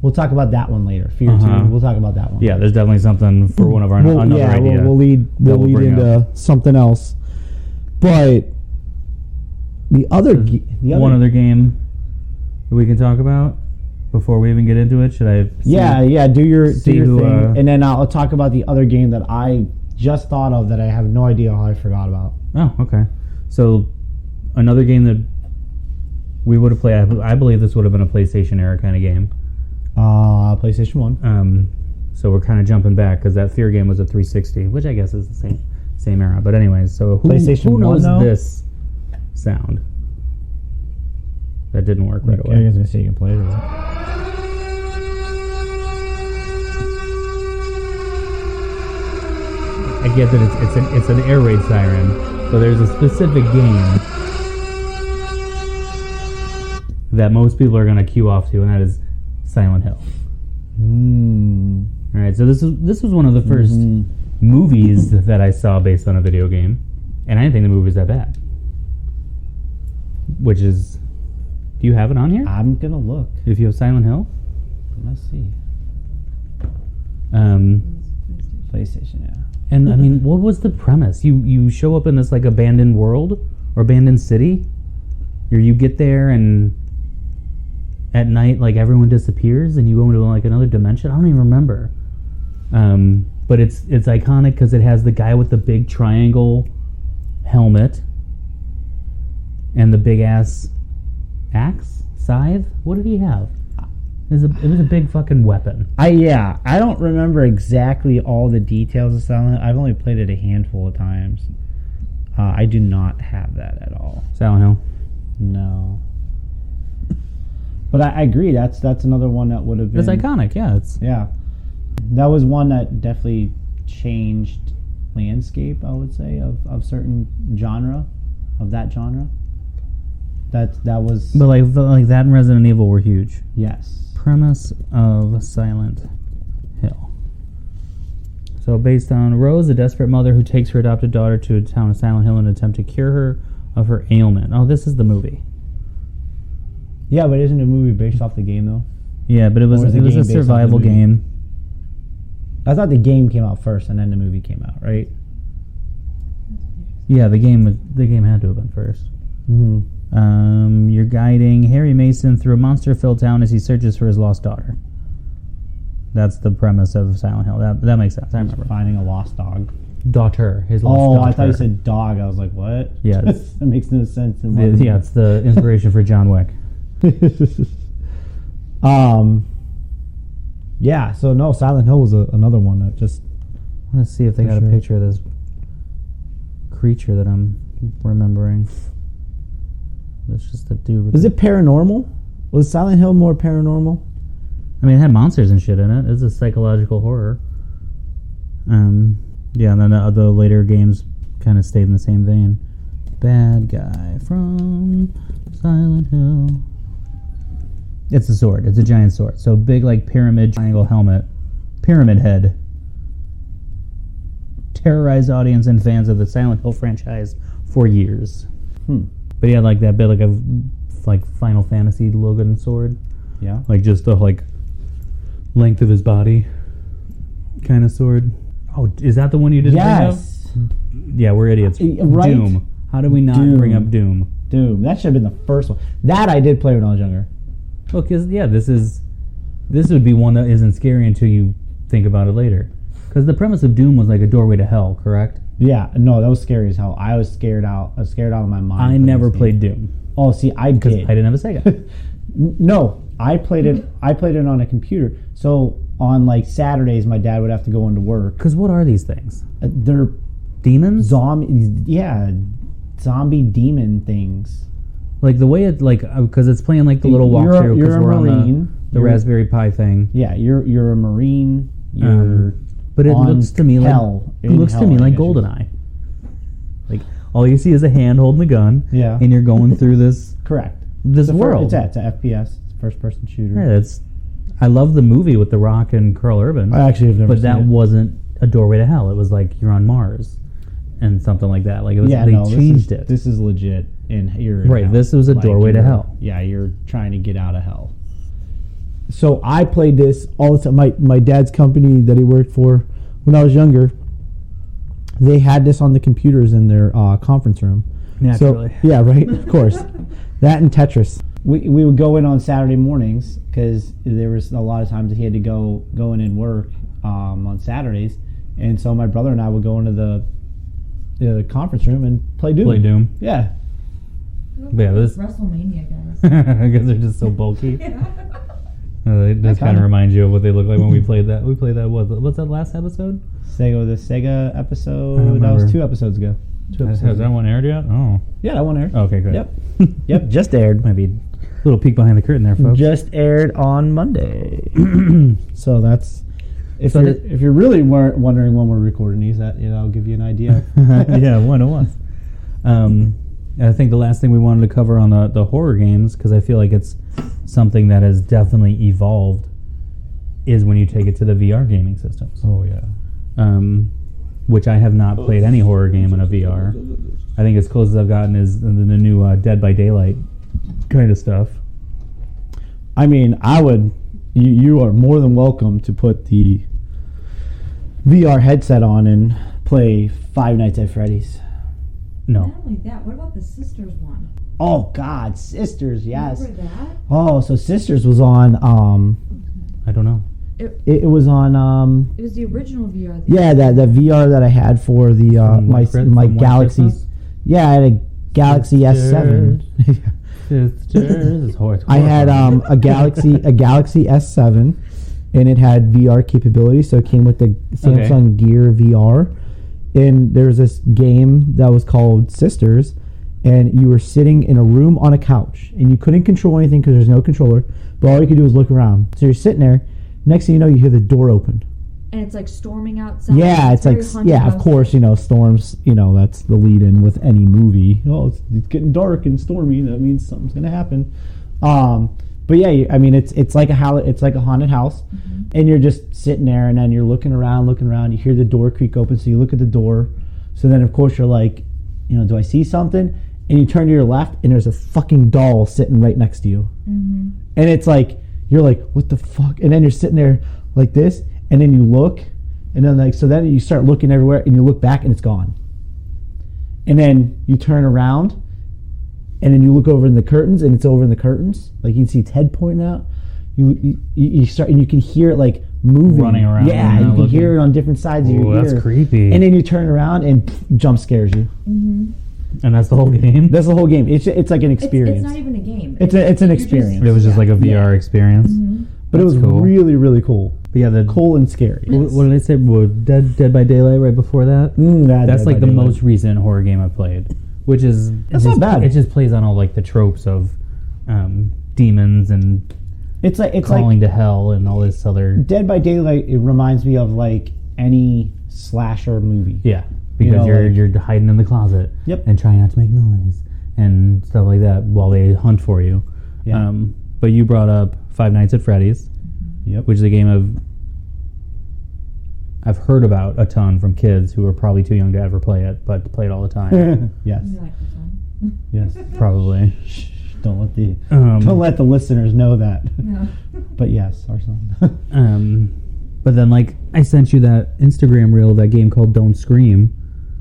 We'll talk about that one later. Fear Uh-huh. 2. We'll talk about that one. Yeah, there's definitely something for one of our another idea. We'll lead we'll bring into something else. But the other One other game that we can talk about before we even get into it. Should I? do your see who, thing, and then I'll talk about the other game that I just thought of that I have no idea how I forgot about. Oh, okay. So another game that we would have played. I believe this would have been a PlayStation era kind of game. PlayStation 1. So we're kind of jumping back because that Fear game was a 360, which I guess is the same era. But anyways, so who knows 1 though? this sound? That didn't work right I away. was gonna say you can play it. I get that it's an air raid siren, so there's a specific game that most people are going to queue off to, and that is Silent Hill. All right, so this was one of the first movies that I saw based on a video game, and I didn't think the movie was that bad. Which is, do you have it on here? I'm gonna look. If you have Silent Hill, Let's see. PlayStation, yeah. and I mean, what was the premise? You show up in this like abandoned world or abandoned city, or you get there and at night like everyone disappears and you go into like another dimension. I don't even remember. But it's iconic because it has the guy with the big triangle helmet and the big ass axe scythe. What did he have? It was a big fucking weapon. I don't remember exactly all the details of Silent Hill. I've only played it a handful of times. I do not have that at all. Silent Hill. No. But I agree. That's another one that would have been. It's iconic. Yeah. It's Yeah, that was one that definitely changed landscape. I would say of certain genre, of that genre. That was. but like that and Resident Evil were huge. Yes. Premise of Silent Hill. So based on Rose, a desperate mother who takes her adopted daughter to a town of Silent Hill in an attempt to cure her of her ailment. Oh, this is the movie. Yeah, but isn't a movie based off the game though? Yeah, but it was Or is the a game based off the survival movie? game. I thought the game came out first and then the movie came out, right? Yeah, the game had to have been first. Mm-hmm. You're guiding Harry Mason through a monster-filled town as he searches for his lost daughter. That's the premise of Silent Hill. That makes sense. I remember. Finding a lost dog. Daughter. His lost Oh, daughter. I thought you said dog. I was like, what? Yeah, it's- that makes no sense. In Yeah, it's the inspiration for John Wick. Yeah. So no, Silent Hill was another one that just. I want to see if they For got sure. a picture of this creature that I'm remembering. It's just a dude with. Was it paranormal? Was Silent Hill more paranormal? I mean, it had monsters and shit in it. It's a psychological horror. Yeah, and then the later games kind of stayed in the same vein. Bad guy from Silent Hill. It's a sword. It's a giant sword. So big, like pyramid triangle helmet, pyramid head. Terrorized audience and fans of the Silent Hill franchise for years. But he had like that bit, like a like Final Fantasy Logan sword, Yeah. like just the like length of his body kind of sword. Oh, is that the one you didn't Yes. bring up? Yeah, we're idiots. Right? Doom. How do we not Doom. bring up Doom? Doom. That should have been the first one. That I did play when I was younger. Well, because yeah, this would be one that isn't scary until you think about it later. Because the premise of Doom was like a doorway to hell, correct? Yeah. No, that was scary as hell. I was scared out. I was scared out of my mind. I playing never this played game. Doom Oh, see, I because did. I didn't have a Sega. No, I played it. I played it on a computer. So on like Saturdays, my dad would have to go into work. Because what are these things? They're Demons? zombie. Yeah, zombie demon things. Like the way it like because it's playing like the little You're walkthrough a because we're on the Marine. the Raspberry Pi thing. Yeah, you're a Marine. You're But it on looks to me hell. like GoldenEye. Like all you see is a hand holding the gun. Yeah. And you're going through this Correct. this world. It's an FPS, first person shooter. Yeah, I love the movie with The Rock and Carl Urban. I actually have never But seen that it. wasn't a doorway to hell. It was like you're on Mars and something like that. Like it was they changed it. This is legit in you're in Right, hell. this was a doorway to you're- hell. Yeah, you're trying to get out of hell. So I played this all the time. My dad's company that he worked for when I was younger, they had this on the computers in their conference room. Naturally. So, yeah, right. Of course, that and Tetris. We would go in on Saturday mornings because there was a lot of times that he had to go in and work on Saturdays, and so my brother and I would go into the conference room and play Doom. Play Doom. Yeah. Yeah, this WrestleMania guys. I guess they're just so bulky. Yeah. It does kind kinda- of remind you of what they look like when we played that. We played that. What's that last episode? The Sega episode. I don't That was remember. 2 episodes ago. Has that one aired yet? Oh. Yeah, that one aired. Okay, good. Yep. Yep, just aired. Maybe a little peek behind the curtain there, folks. Just aired on Monday. So that's if So if you're really wondering when we're recording these, that I'll give you an idea. Yeah, one it was. I think the last thing we wanted to cover on the horror games, because I feel like it's something that has definitely evolved, is when you take it to the VR gaming systems. Oh yeah. Which I have not played any horror game in a VR. I think as close as I've gotten is the new Dead by Daylight kind of stuff. I mean, I would. You are more than welcome to put the VR headset on and play Five Nights at Freddy's. No. Not only that, what about the Sisters one? Oh God, Sisters, yes. Remember that? Oh, so Sisters was on. I don't know. It was on. It was the original VR. Yeah, that VR that I had for the From my From my White Galaxy. Christmas? Yeah, I had a Galaxy S7. Sisters. It's I had a Galaxy S7, and it had VR capability, so it came with the Samsung Gear VR. And there's this game that was called Sisters, and you were sitting in a room on a couch, and you couldn't control anything because there's no controller, but all you could do was look around. So you're sitting there, next thing you know, you hear the door open. And it's like storming outside. Yeah, it's like, very haunted yeah, of house. course, storms, that's the lead in with any movie. Oh, it's getting dark and stormy. That means something's going to happen. But yeah, I mean, it's like a haunted house, and you're just sitting there, and then you're looking around. You hear the door creak open, so you look at the door. So then, of course, you're like, do I see something? And you turn to your left, and there's a fucking doll sitting right next to you. Mm-hmm. And it's like, you're like, what the fuck? And then you're sitting there like this, and then you look, and then so then you start looking everywhere, and you look back, and it's gone. And then you turn around, and then you look over in the curtains, and it's over in the curtains. Like you can see its head pointing out. You start, and you can hear it like moving, Running around. Yeah, you can hear it on different sides of your ear. That's creepy. And then you turn around, and jump scares you. Mm-hmm. And that's the whole game? That's the whole game. It's like an experience. It's not even a game. It's an experience. It was just like a VR experience. Mm-hmm. But it was That's cool. really, really cool. But yeah, Cool and scary. What did I say? Dead by Daylight right before that? That's like the most recent horror game I've played, which is That's not bad. It just plays on all like the tropes of demons and It's like calling to hell and all this other. Dead by Daylight. It reminds me of like any slasher movie. Yeah, because like- you're hiding in the closet. Yep. And trying not to make noise and stuff like that while they hunt for you. Yeah. But you brought up Five Nights at Freddy's, Yep. which is a game I've heard about a ton from kids who are probably too young to ever play it, but play it all the time. Yes. You like this one? Yes. Probably. Shh, don't let the listeners know that. No. But yes, our son. But then like I sent you that Instagram reel of that game called Don't Scream,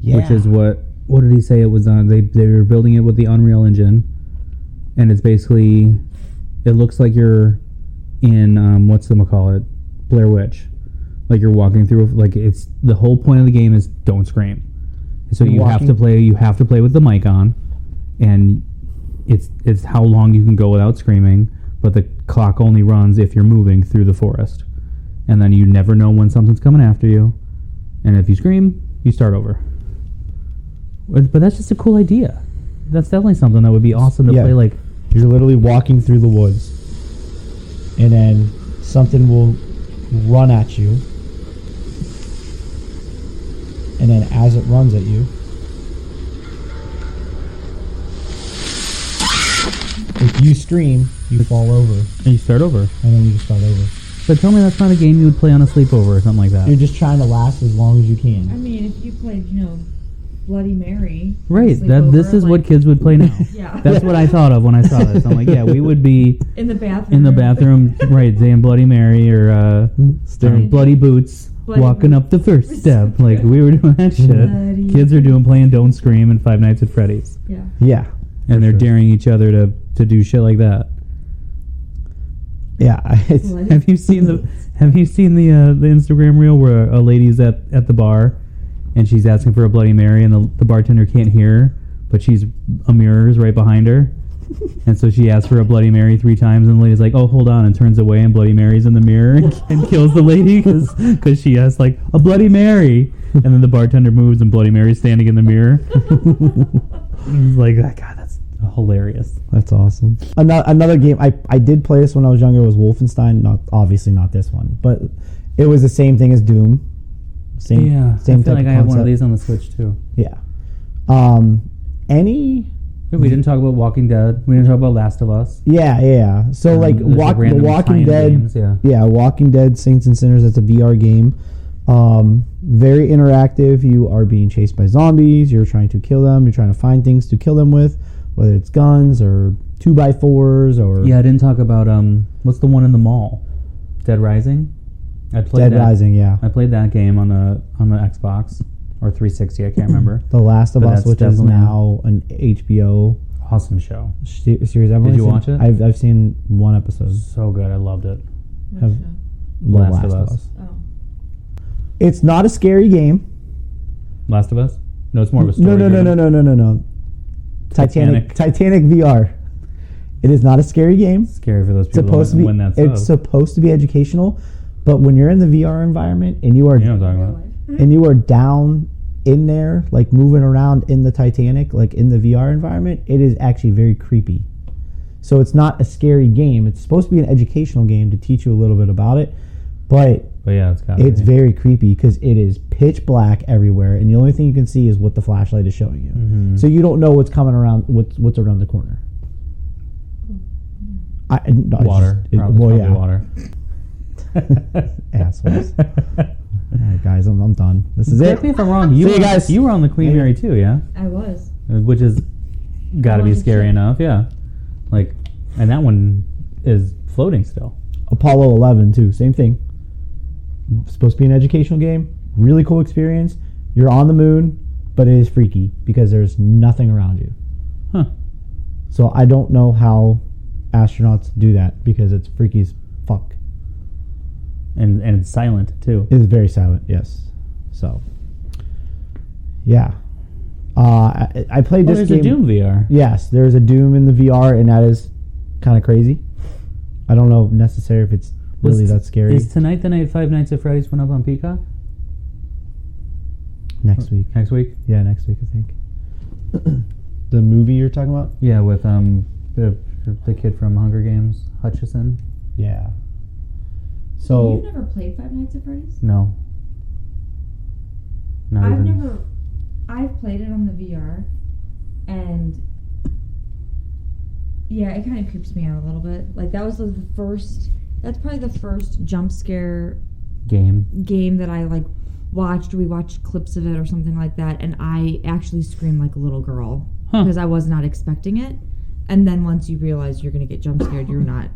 which is what did he say it was on? They were building it with the Unreal Engine, and it's basically it looks like you're in whatchamacallit, Blair Witch. Like you're walking through, like it's the whole point of the game is don't scream. So you have to play with the mic on, and it's how long you can go without screaming, but the clock only runs if you're moving through the forest. And then you never know when something's coming after you. And if you scream, you start over. But that's just a cool idea. That's definitely something that would be awesome to play like You're literally walking through the woods. and then something will run at you, and then as it runs at you, if you scream, you fall over, And you start over. and then you just start over. But tell me that's not a game you would play on a sleepover or something like that. You're just trying to last as long as you I can. mean, if you played, Bloody Mary. Right. sleepover, This is what like- kids would play now. Yeah. That's what I thought of when I saw this. I'm like, yeah, we would be in the bathroom. in the bathroom, right, saying Bloody Mary or Stain- Bloody Boots, Bloody walking Boots. up the first step. Like, we were doing that shit. Bloody Kids are playing Don't Scream and Five Nights at Freddy's. Yeah. Yeah, And they're sure. daring each other to do shit like that. yeah. It's, Bloody Have you seen the Instagram reel where a lady's at the bar and she's asking for a Bloody Mary and the bartender can't hear her, but a mirror is right behind her. And so she asks for a Bloody Mary 3 times and the lady's like, oh, hold on, and turns away and Bloody Mary's in the mirror and kills the lady because she asked like a Bloody Mary. And then the bartender moves and Bloody Mary's standing in the mirror. It's like, God, that's hilarious. That's awesome. Another game I did play this when I was younger was Wolfenstein. Obviously not this one, but it was the same thing as Doom. Same I same feel type like of I have one of concept. these on the Switch too. Yeah. Any. We didn't talk about Walking Dead. We didn't talk about Last of Us. Yeah. So like There's, The random Walking tie-in Dead. games, yeah. Yeah, Walking Dead, Saints and Sinners. That's a VR game. Very interactive. You are being chased by zombies. You're trying to kill them. You're trying to find things to kill them with, whether it's guns or 2x4s or Yeah, I didn't talk about what's the one in the mall? Dead Rising. I played Dead that. Rising. Yeah. I played that game on the Xbox or 360. I can't remember. The Last of But Us, that's which is definitely- now an HBO Awesome show. series. I've Did only you seen- watch it? I've seen one episode. So good. I loved it. What Have- show? The Last of Us. Oh. It's not a scary game. Last of Us? No, it's more of a story. No. Titanic VR. It is not a scary game. Scary for those It's people supposed to that be. win that It's sub. supposed to be educational, but when you're in the VR environment and you are You know what I'm talking about. and you are down in there, like moving around in the Titanic, like in the VR environment, it is actually very creepy. So it's not a scary game. It's supposed to be an educational game to teach you a little bit about it, but But yeah, it's got it's very creepy because it is pitch black everywhere, and the only thing you can see is what the flashlight is showing you. Mhm. So you don't know what's coming around, what's around the corner. No, it's water. just- Probably yeah. water. Assholes. All right, guys, I'm done. This is it. Correct me if I'm wrong. You See you were, guys. You were on the Queen Mary too, yeah? I was. Which is got to be wanted scary to- enough, yeah. Like, and that one is floating still. Apollo 11 too, same thing. Supposed to be an educational game. Really cool experience. You're on the moon, but it is freaky because there's nothing around you. Huh. So I don't know how astronauts do that because it's freaky as fuck. And it's silent too. It is very silent, yes. So, yeah. I played Oh, this there's game. a Doom VR. Yes, there's a Doom in the VR, and that is kind of crazy. I don't know necessarily if it's really that scary. Is tonight the night Five Nights at Freddy's went up on Peacock? Next week. Next week? Yeah, next week, I think. The movie you're talking about? Yeah, with the kid from Hunger Games, Hutchison. Yeah. So, You've never played Five Nights at Freddy's? No. Not I've even. never. I've played it on the VR, and yeah, it kind of creeps me out a little bit. Like that was the first. That's probably the first jump scare Game. game that I like watched. We watched clips of it or something like that, and I actually screamed like a little girl Huh. because I was not expecting it. And then once you realize you're gonna get jump scared, you're not.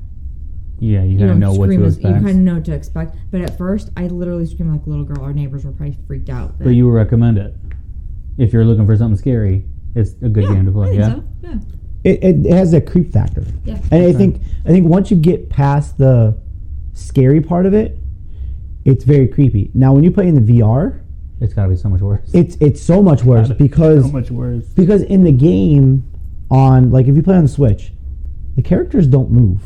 Yeah, you You gotta don't know what scream to as, you expect. kind of know what to expect. But at first, I literally screamed like a little girl. Our neighbors were probably freaked out. But you would recommend it. If you're looking for something scary, it's a good game to play, I think yeah? so. Yeah. it has a creep factor. Yeah. And I Okay. think once you get past the scary part of it, it's very creepy. Now, when you play in the VR, It's gotta be so much worse. it's so much worse Gotta be because so much worse. because in the game, on like if you play on the Switch, the characters don't move.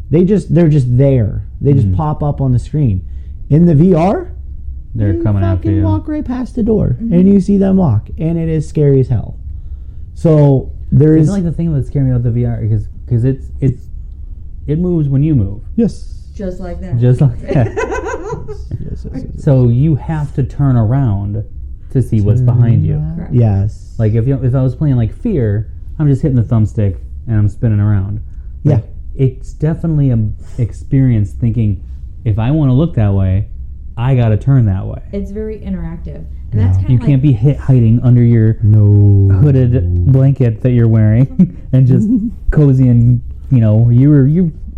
They're just there. They just pop up on the screen. In the VR, They're you coming after fucking you. walk right past the door, and you see them walk, and it is scary as hell. So there It's is like the thing that scared me about the VR because it's it moves when you move. Yes. Just like that. Just like that. Yes. So you have to turn around to see what's behind you. Correct. Yes. Like if I was playing like Fear, I'm just hitting the thumbstick and I'm spinning around. Yeah. It's definitely an experience thinking, if I want to look that way, I got to turn that way. It's very interactive. And that's kind You of like... can't be hiding under your No. hooded blanket that you're wearing and just cozy and,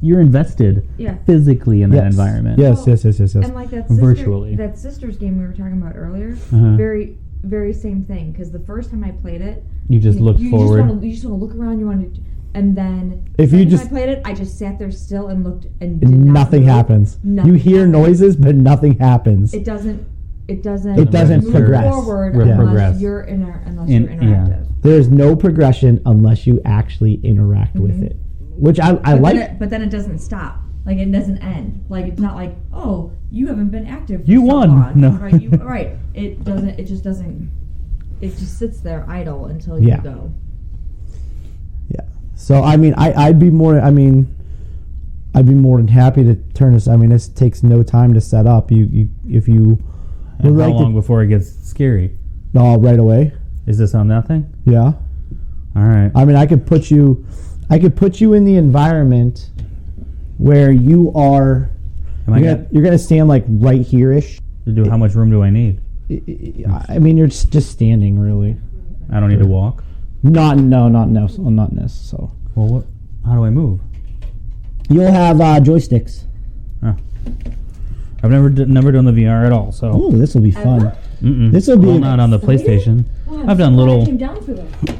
you're invested Yeah. physically in that environment. Yes. And like that Virtually. that Sisters game we were talking about earlier, Uh-huh. very, very same thing. Because the first time I played it, You just look forward. You just want to look around. You want to, and then If the you second just- time I played it, I just sat there still and looked and did not Nothing move. happens. Nothing You hear happens. noises, but nothing happens. It doesn't. It doesn't move progress. forward Yeah. unless Progress. you're unless In- you're interactive. There's no progression unless you actually interact with it, which I like. But then it doesn't stop. Like it doesn't end. Like it's not like, oh, you haven't been active. For You so won. long. No. Right. Right. It doesn't. It just doesn't. It just sits there idle until you Yeah. go. Yeah. So I mean, I'd be more. I mean, I'd be more than happy to turn this. I mean, this takes no time to set up. If you And would how like long before it gets scary? right away. Is this on that thing? Yeah. All right. I mean, I could put you in the environment where you are. Am I gonna You're gonna stand like right here-ish. do? How much room do I need? I mean, you're just standing really. I don't need to walk. Not this. So Well, what? How do I move? you'll have joysticks. I've never done the VR at all. So Oh, this will be fun. Mm-mm. This will be Well, not on the PlayStation. Oh, I've done little. came down for this.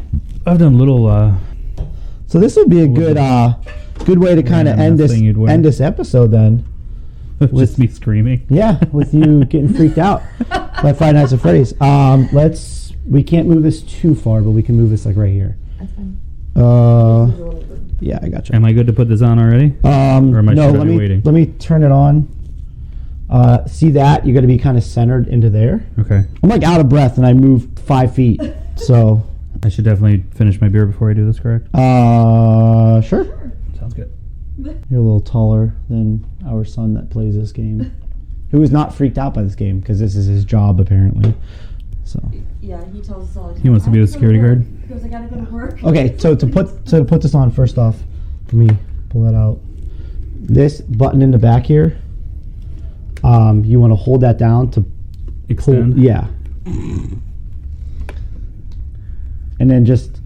I've done little. So this will be a good way to kind of Random end ass thing you'd wear. this episode then. Just me screaming. Yeah, with you getting freaked out by Five Nights at Freddy's. We can't move this too far, but we can move this like right here. That's fine. Yeah, I got you. Am I good to put this on already? Or am I no, should I be waiting? let me turn it on. See that? You got to be kind of centered into there. Okay. I'm like out of breath and I moved 5 feet. So, I should definitely finish my beer before I do this. Correct. sure. Sounds good. You're a little taller than our son that plays this game, who is not freaked out by this game because this is his job apparently. So, Yeah, he tells us all the time. He wants to be "I the gotta go security work." guard? He goes, I gotta go to work. okay. So to put this on, first off, let me pull that out. This button in the back here. You want to hold that down to pull. Extend. Yeah. And then just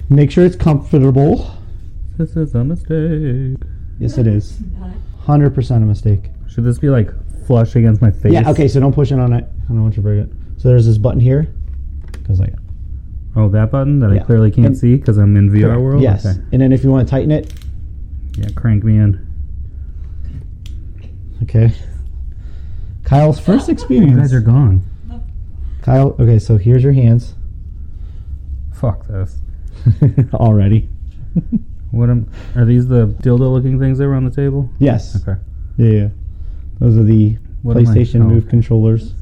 make sure it's comfortable. This is a mistake. Yes, it is. 100% a mistake. Should this be like flush against my face? Yeah, okay, so don't push it on it. I don't want you to break it. So there's this button here. Goes like Oh, that button that Yeah. I clearly can't And- see because I'm in VR world? Yes. Okay. And then if you want to tighten it, Yeah, crank me in. okay. Kyle's first You experience. guys are gone. Kyle, okay, so here's your hands Fuck this. already. Are these the dildo looking things that were on the table? Yes. Okay. Yeah. Those are the What am I- PlayStation oh, Move okay. controllers.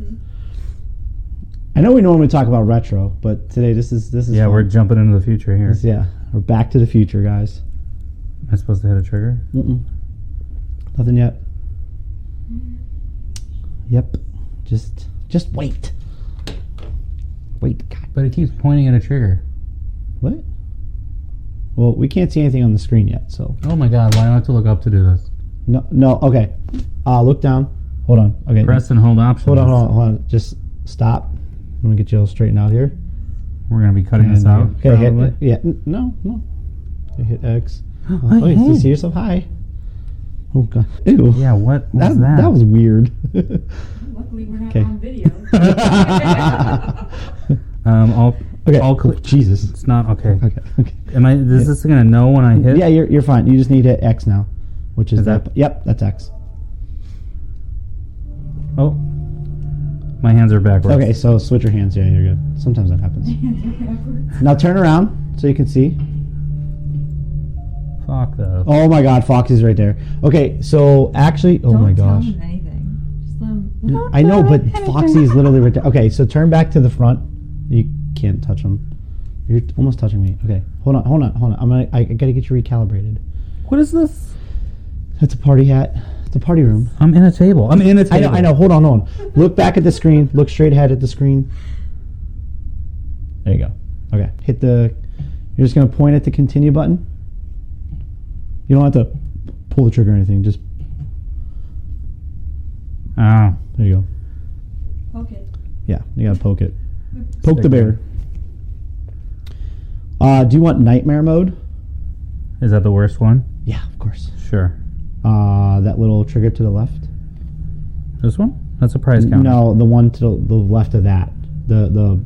I know we normally talk about retro, but today this is Yeah, fun. we're jumping into the future here. Yeah, we're back to the future, guys. Am I supposed to hit a trigger? Mm-mm. Nothing yet. Yep. Just wait. Wait. God. But it keeps pointing at a trigger. What? Well, we can't see anything on the screen yet, so Oh my god, why do I have to look up to do this? no. Okay. Look down. Hold on. Okay. Press and hold options. Hold on. Just stop. Let me get you all straightened out here. We're going to be cutting this And, out. Okay. probably. No. Okay, hit X. Hi, Oh, you hey. see yourself? Hi. Oh god. Ew. Yeah, what was that? That was weird. Luckily, we're not Okay. on video. All Okay. all Cool. Jesus. It's not okay. Okay. Am I? Is this gonna know when I hit? Yeah, you're fine. You just need to hit X now, which is Is that- Yep, that's X. Oh, my hands are backwards. Okay, so switch your hands. Yeah, you're good. Sometimes that happens. Now turn around so you can see. Fuck this. Oh my God, Foxy's right there. Okay, so actually, oh Don't my tell gosh. him anything. Just let him. Don't I know, tell but him anything. Foxy's literally right there. Okay, so turn back to the front. You can't touch him. You're almost touching me. Okay, hold on. I gotta get you recalibrated. What is this? That's a party hat. It's a party room. I'm in a table. I'm in a table. I know. Hold on. Look back at the screen. Look straight ahead at the screen. There you go. Okay. You're just going to point at the continue button. You don't have to pull the trigger or anything. Just, Oh. there you go. Poke it. Yeah, you got to poke it. Poke the Stick bear. Do you want nightmare mode? Is that the worst one? Yeah, of course. Sure. That little trigger to the left. This one? That's a prize counter. No, the one to the left of that. The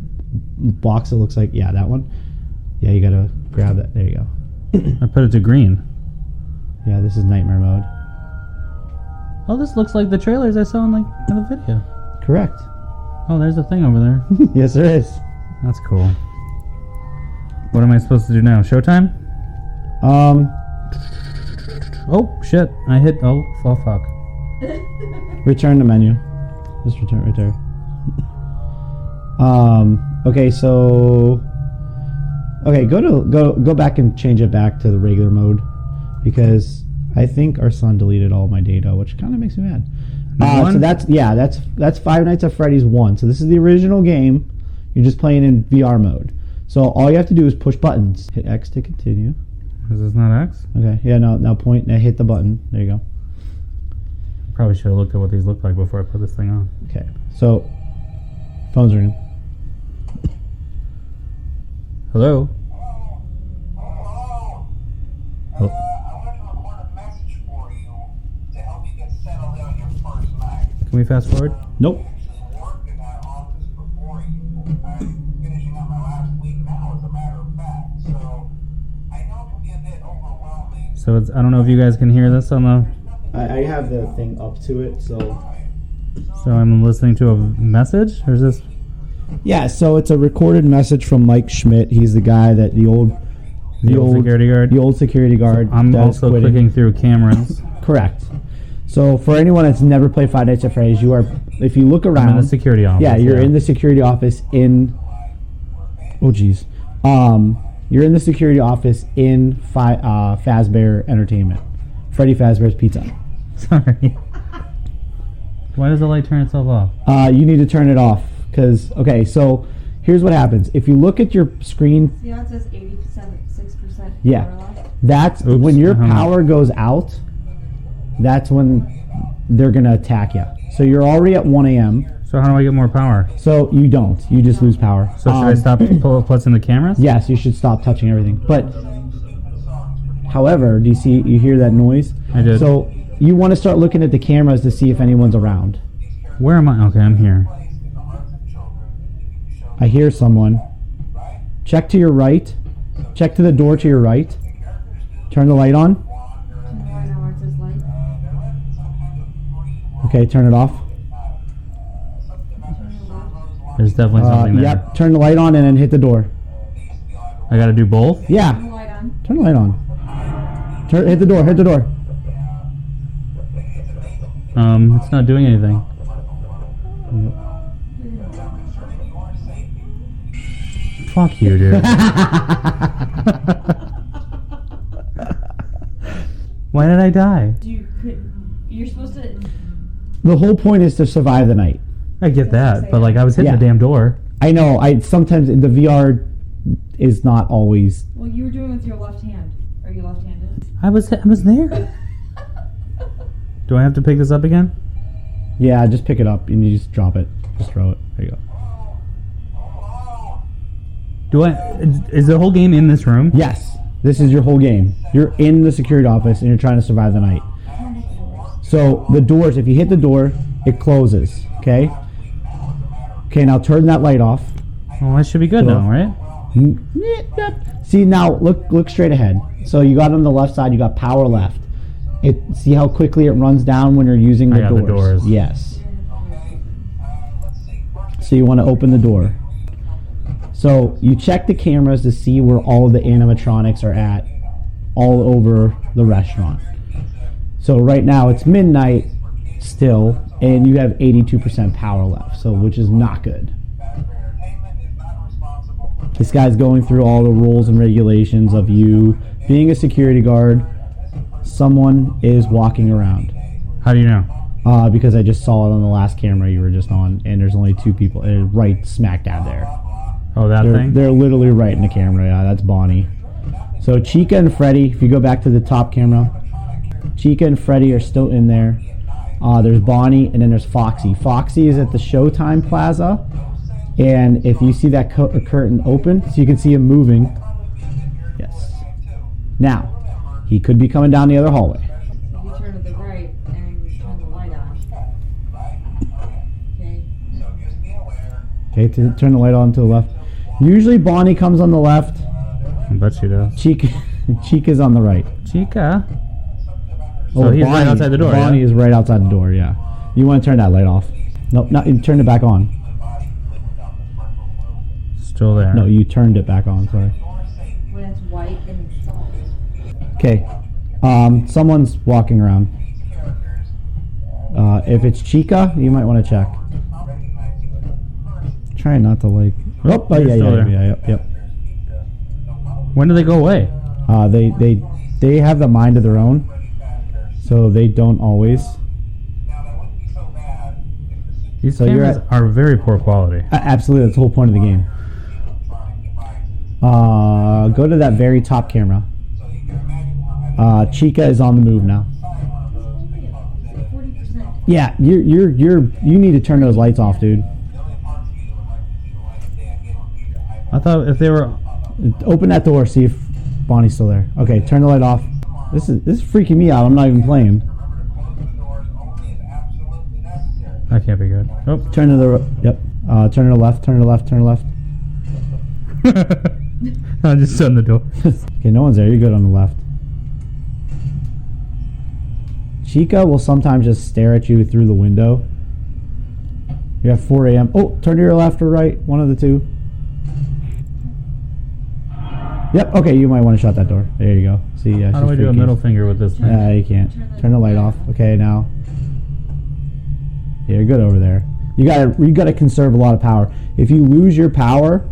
box that looks like, yeah, that one. Yeah, you gotta grab that. There you go. I put it to green. Yeah, this is nightmare mode. Oh, this looks like the trailers I saw in the video. Correct. Oh, there's a thing over there. Yes, there is. That's cool. What am I supposed to do now? Showtime? Oh, shit. I hit... Oh, fuck. Return to menu. Just return right there. Okay, so... Okay, go back and change it back to the regular mode, because I think our son deleted all my data, which kind of makes me mad. So that's Five Nights at Freddy's 1. So this is the original game. You're just playing in VR mode. So all you have to do is push buttons. Hit X to continue. Is this not X? Okay, yeah, now point, now hit the button. There you go. Probably should have looked at what these look like before I put this thing on. Okay, so phone's ringing. Hello? Hello. Oh. I wanted to record a message for you to help you get settled in on your first night. Can we fast forward? Nope. I actually worked in that office before you. I'm finishing up my last week now, as a matter of fact. So I know it can be a bit overwhelming. So it's... I don't know if you guys can hear this on the... I have the thing up to it, so... So I'm listening to a message? Or is this... Yeah, so it's a recorded message from Mike Schmidt. He's the guy that the old security guard? The old security guard. I'm that's also quitting. clicking through cameras. Correct. So for anyone that's never played Five Nights at Freddy's, you are, if you look around, I'm in the security office. yeah, you're in the security office in. Oh geez, you're in the security office in Fazbear Entertainment, Freddy Fazbear's Pizza. Sorry. Why does the light turn itself off? You need to turn it off because so here's what happens. If you look at your screen, See how it says 86%? yeah, that's Oops, when your I hung up. power goes out. That's when they're gonna attack you. So you're already at 1 a.m. So how do I get more power? So you don't. You just lose power. So should I stop plus in the cameras? Yes, you should stop touching everything. But, however, you hear that noise? I did. So you want to start looking at the cameras to see if anyone's around. Where am I? Okay, I'm here. I hear someone. Check to your right. Check to the door to your right. Turn the light on. Okay, turn it off. There's definitely something there. Yep, turn the light on and then hit the door. I gotta do both? Yeah, turn the light on. Hit the door, hit the door. It's not doing anything. Fuck you, dude. Why did I die? You're supposed to. The whole point is to survive the night. I get that, but like I was hitting Yeah. the damn door. I know. Sometimes the VR is not always. Well, you were doing it with your left hand. Are you left-handed? I was there. Do I have to pick this up again? Yeah, just pick it up and you just drop it. Just throw it. There you go. Is the whole game in this room? Yes, this is your whole game. You're in the security office and you're trying to survive the night. So the doors, if you hit the door, it closes. Okay. Okay, now turn that light off. Well, that should be good So- now, right? See now, look straight ahead. So you got on the left side, you got power left. See how quickly it runs down when you're using the I got doors. the doors. Yes. So you want to open the door. So you check the cameras to see where all the animatronics are at, all over the restaurant. So right now it's midnight still, and you have 82% power left, so which is not good. This guy's going through all the rules and regulations of you being a security guard, someone is walking around. How do you know? Because I just saw it on the last camera you were just on, and there's only 2 people right smack dab there. Oh, that thing? They're literally right in the camera. Yeah, that's Bonnie. So Chica and Freddy, if you go back to the top camera, Chica and Freddy are still in there. There's Bonnie, and then there's Foxy. Foxy is at the Showtime Plaza, and if you see that curtain open, so you can see him moving. Yes. Now, he could be coming down the other hallway. You turn to the right and turn the light on. Okay. Okay, turn the light on to the left. Usually Bonnie comes on the left. I bet she does. Chica's on the right. Chica. So he's right outside the door. Bonnie is right outside the door. Yeah. You want to turn that light off? Nope. Not turn it back on. Still there. No, you turned it back on. Sorry. When it's white and it's soft. Okay. Someone's walking around. If it's Chica, you might want to check. Try not to like. Oh, yep. When do they go away? They have the mind of their own, so they don't always. These So you're cameras are very poor quality. Absolutely, that's the whole point of the game. Go to that very top camera. Chica is on the move now. 40%. Yeah, you need to turn those lights off, dude. I thought if they were... Open that door, see if Bonnie's still there. Okay, turn the light off. This is freaking me out. I'm not even playing. That can't be good. Oh. Turn to the turn to the left. Turn to the left. Turn to the left. I just shut the door. Okay, no one's there. You're good on the left. Chica will sometimes just stare at you through the window. You have 4 a.m. Oh, turn to your left or right. One of the two. Yep. Okay, you might want to shut that door. There you go. See, yeah. How do I do a middle finger with this thing? You can't. Turn the light off. Okay, now. Yeah, you're good over there. You gotta conserve a lot of power. If you lose your power,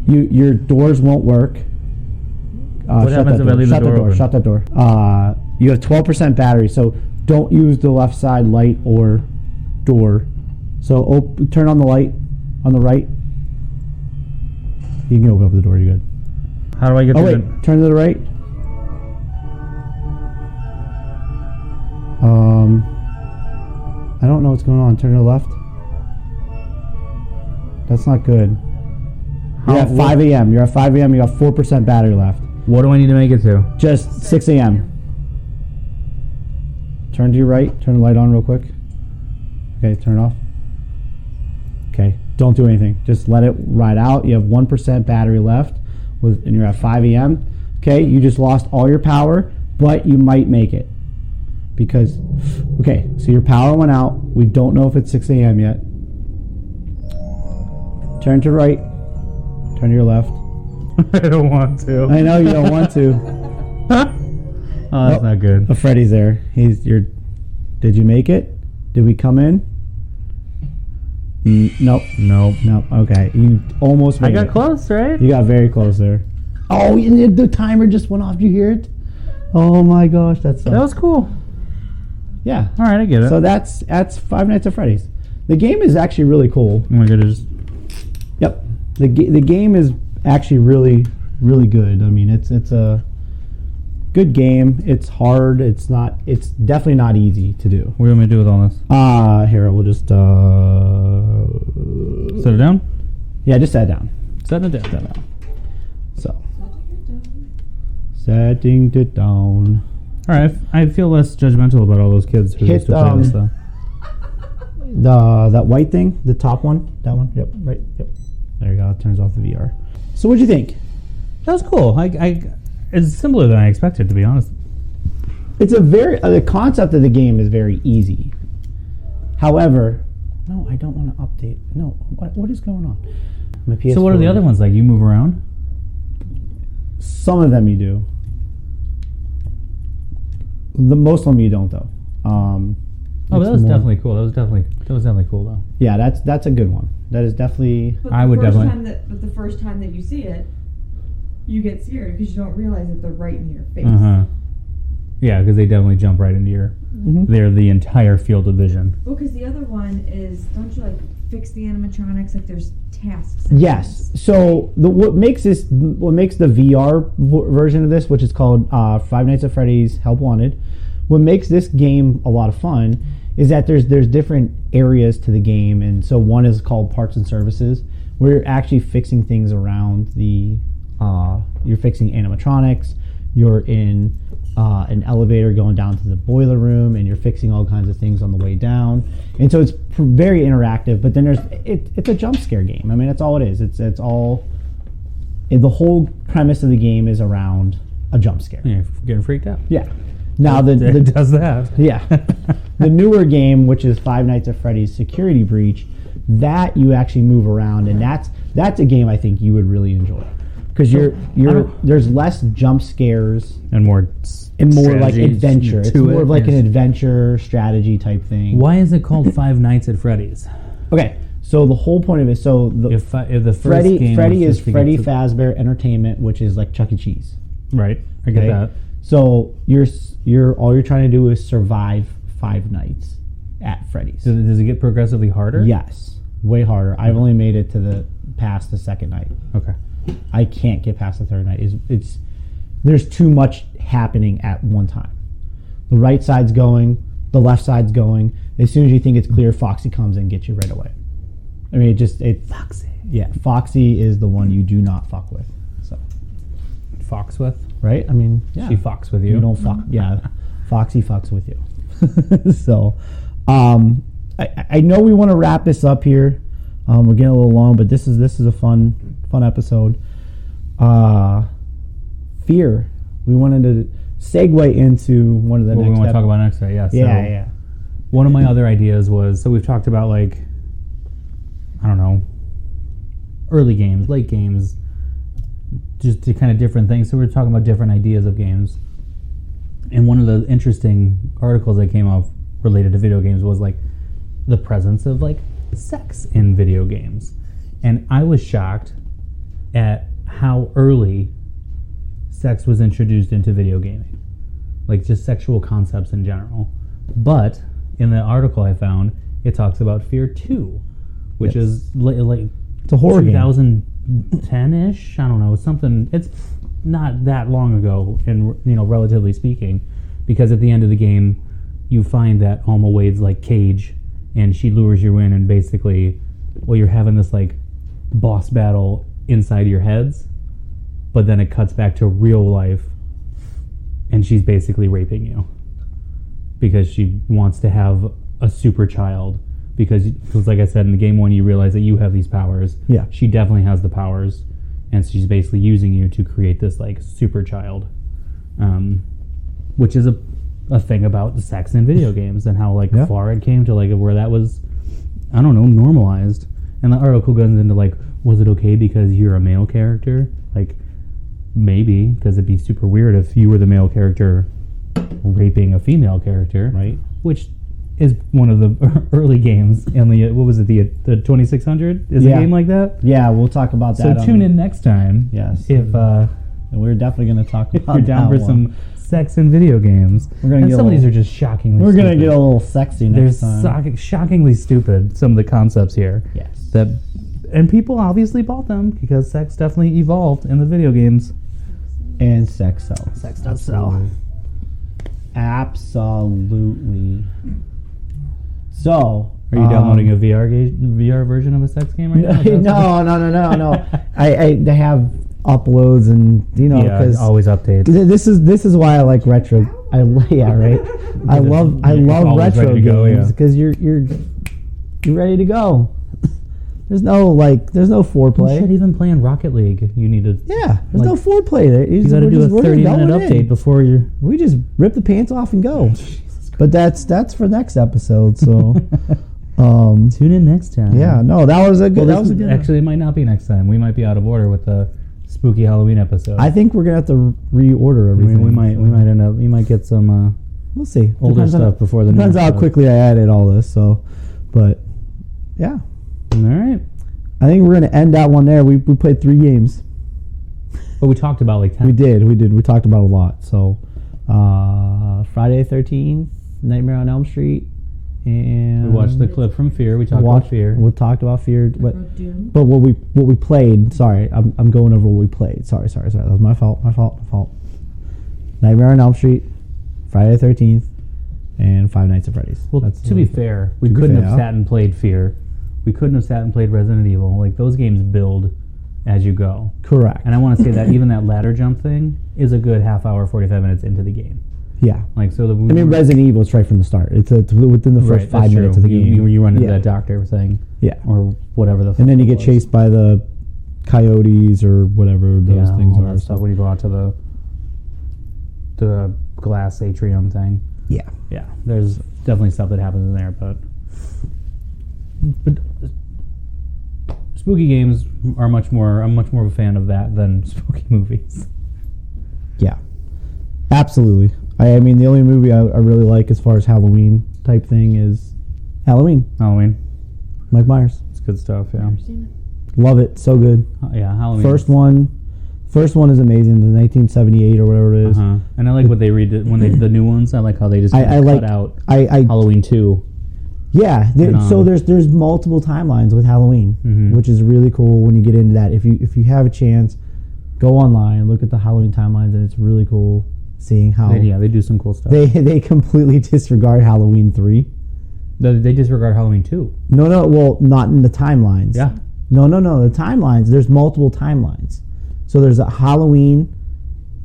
your doors won't work. What happens if I leave the door open? Shut that door. You have 12% battery, so don't use the left side light or door. So turn on the light on the right. You can open up the door. You're good. How do I get Oh to wait, turn to the right. I don't know what's going on. Turn to the left. That's not good. You're at 5 a.m. You're at 5 a.m. You got 4% battery left. What do I need to make it to? Just 6 a.m. Turn to your right. Turn the light on real quick. Okay, turn it off. Okay, don't do anything. Just let it ride out. You have 1% battery left, and you're at 5 a.m. Okay, you just lost all your power, but you might make it. Because, okay, so your power went out. We don't know if it's 6 a.m. yet. Turn to right. Turn to your left. I don't want to. I know you don't want to. Oh, that's not good. Freddy's there. Did you make it? Did we come in? Nope. Nope. Okay, you almost made it. I got close, right? You got very close there. Oh, and the timer just went off. Did you hear it? Oh my gosh, that was cool. Yeah. All right, I get it. So that's Five Nights at Freddy's. The game is actually really cool. Oh my goodness. Yep. The game is actually really, really good. I mean, it's a good game. It's hard. It's definitely not easy to do. What do you want me to do with all this? Here, we'll just set it down? Yeah, just set it down. Setting it down. So, setting it down. All right, I feel less judgmental about all those kids who used to play this stuff. That white thing, the top one, that one. Yep, right. Yep. There you go. It turns off the VR. So, what'd you think? That was cool. It's simpler than I expected, to be honest. It's the concept of the game is very easy. However, no, I don't want to update. No, what is going on? My PS4. So what are the other ones like? You move around? Some of them you do. Most of them you don't though. But that was definitely cool. That was definitely cool though. Yeah, that's a good one. That is definitely. But the first time that you see it, you get scared because you don't realize that they're right in your face. Yeah, because they definitely jump right into your. They're the entire field of vision. Well, because the other one is, don't you like fix the animatronics? Like there's tasks. Yes. So what makes the VR version of this, which is called Five Nights at Freddy's Help Wanted, what makes this game a lot of fun is that there's different areas to the game, and so one is called Parts and Services, where you're actually fixing things around the. You're fixing animatronics. You're in an elevator going down to the boiler room, and you're fixing all kinds of things on the way down. And so it's very interactive. But then it's a jump scare game. I mean, that's all it is. It's all. The whole premise of the game is around a jump scare. Yeah, getting freaked out. Yeah. Now It does that. Yeah. The newer game, which is Five Nights at Freddy's Security Breach, that you actually move around, and that's a game I think you would really enjoy. Because there's less jump scares and more like adventure. It's more of like an adventure strategy type thing. Why is it called Five Nights at Freddy's? Okay, so the whole point of it, so If the first game Freddy was is just to Freddy get to- Fazbear Entertainment, which is like Chuck E. Cheese. Right, I get Okay? that. So all you're trying to do is survive 5 nights at Freddy's. Does it get progressively harder? Yes, way harder. I've only made it to past the second night. Okay. I can't get past the third night. There's too much happening at one time. The right side's going, the left side's going. As soon as you think it's clear, Foxy comes and gets you right away. I mean, Foxy. Yeah, Foxy is the one you do not fuck with. So, Fox with? right? I mean, yeah. She fucks with you. You don't fuck. Yeah, Foxy fucks with you. So, I know we want to wrap this up here. We're getting a little long, but this is a fun episode. Fear. We wanted to segue into one of the What we next. want to talk about next, right? Yeah. So Yeah. One of my other ideas was, so we've talked about like, I don't know, early games, late games, just to kind of different things. So we're talking about different ideas of games. And one of the interesting articles that came up related to video games was like the presence of like sex in video games. And I was shocked at how early sex was introduced into video gaming, like just sexual concepts in general. But in the article I found, it talks about Fear 2, which Yes. is like It's a horror game. 2010-ish. I don't know, something. It's not that long ago, in relatively speaking, because at the end of the game, you find that Alma Wade's like cage, and she lures you in, and basically, you're having this like boss battle inside your heads, but then it cuts back to real life, and she's basically raping you because she wants to have a super child. Because like I said, in the game one, you realize that you have these powers. Yeah. She definitely has the powers, and she's basically using you to create this like super child, which is a thing about sex in video games and how like Yeah. far it came to like where that was, I don't know, normalized. And the article goes into like, was it okay because you're a male character? Like, maybe, because it'd be super weird if you were the male character raping a female character, Right. Which is one of the early games in the what was it, the 2600 is a Yeah. game like that. Yeah, we'll talk about So that. tune in next time. Yes. If And we're definitely going to talk if about you're down that for one. some sex in video games. We're gonna And get some a of these are little- just shockingly We're going to stupid. get a little sexy They're next time. shockingly stupid, some of the concepts here. Yes. And people obviously bought them because sex definitely evolved in the video games. And sex sells. Sex does sell. Absolutely. So, Are you downloading a VR version of a sex game right now? No. They have uploads and Yeah, because always updates. this is why I like retro. I love always retro ready to go, games yeah. because you're ready to go. There's no foreplay. Shit, even playing Rocket League, you need to. Yeah, there's no like, foreplay there. You got to do a 30-minute update before you're. We just rip the pants off and go. But that's for next episode. So, Tune in next time. yeah, no, that was a good. Well, that was a good. actually, it might not be next time. We might be out of order with the spooky Halloween episode. I think we're gonna have to reorder I everything. mean, we might end up. We might get some We'll see. older Depends on- stuff before the new Depends how episode. quickly I added all this. So, but yeah, All right, I think we're gonna end that one there. We played 3 games. but we talked about like 10. We did. We talked about a lot. So, Friday the 13th, Nightmare on Elm Street, and We watched the clip from Fear. We talked about Fear. We talked about Fear. Doom. But what we played. Sorry, I'm going over what we played. Sorry. That was my fault. Nightmare on Elm Street, Friday the 13th, and Five Nights at Freddy's. Well, That's to what be fair, we couldn't have sat and played Fear. We couldn't have sat and played Resident Evil. Like, those games build as you go. Correct. And I want to say that even that ladder jump thing is a good half hour, 45 minutes into the game. Yeah. Like, so Resident Evil is right from the start. It's within the first 5 minutes of the game. You run into that doctor thing. Yeah. Or whatever the fuck And then you it get was. chased by the coyotes or whatever those things all are. that stuff when you go out to the glass atrium thing. Yeah. Yeah, there's definitely stuff that happens in there, but spooky games are I'm much more of a fan of that than spooky movies. Yeah. Absolutely. I mean, the only movie I really like as far as Halloween type thing is Halloween. Mike Myers. It's good stuff. Yeah, Love it. So good. Yeah, Halloween. First one is amazing. The 1978 or whatever it is. And I like what they redid when they did the new ones. I like how they just cut out Halloween 2. Yeah. So there's multiple timelines with Halloween, which is really cool when you get into that. If you have a chance, go online, look at the Halloween timelines, and it's really cool seeing how They do some cool stuff. they completely disregard Halloween 3. They disregard Halloween 2. No, well, not in the timelines. Yeah. No, the timelines. There's multiple timelines. So there's a Halloween,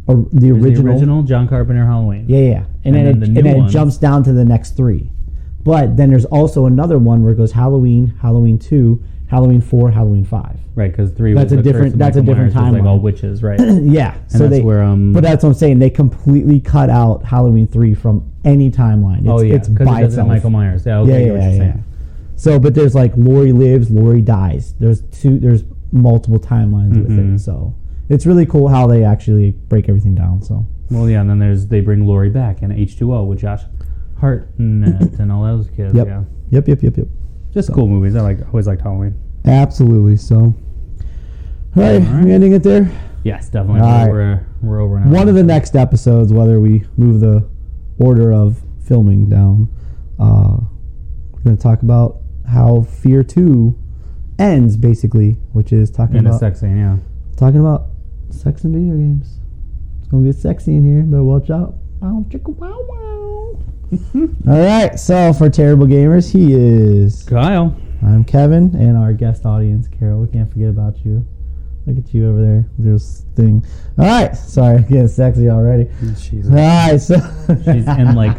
or the original John Carpenter Halloween. Yeah. And then it jumps down to the next 3. But then there's also another one where it goes Halloween, Halloween 2, Halloween 4, Halloween 5. Right, because 3 That's was a different timeline. timeline. Like all witches, right? Yeah. And that's where but that's what I'm saying. They completely cut out Halloween 3 from any timeline. It's because by it doesn't itself. Michael Myers. Yeah, okay, I get what you're saying. So, but there's like Laurie lives, Laurie dies. There's multiple timelines with it. So it's really cool how they actually break everything down. So. Well, yeah, and then they bring Laurie back in H2O with Josh Hartnett and all those kids. Yep. Yeah. Yep. Just cool movies. Always liked Halloween. Absolutely. So, all right, we ending it there? Yes, definitely. All We're over now. One of the next episodes, whether we move the order of filming down, we're going to talk about how Fear 2 ends, basically, which is talking in a about sex scene, yeah. talking about sex in video games. It's going to get sexy in here, but watch out. Wow, chicka, wow, wow. All right, so for Terrible Gamers, he is Kyle. I'm Kevin, and our guest audience, Carol. We can't forget about you. Look at you over there with your thing. All right, sorry, I'm getting sexy already. She's All right, so in like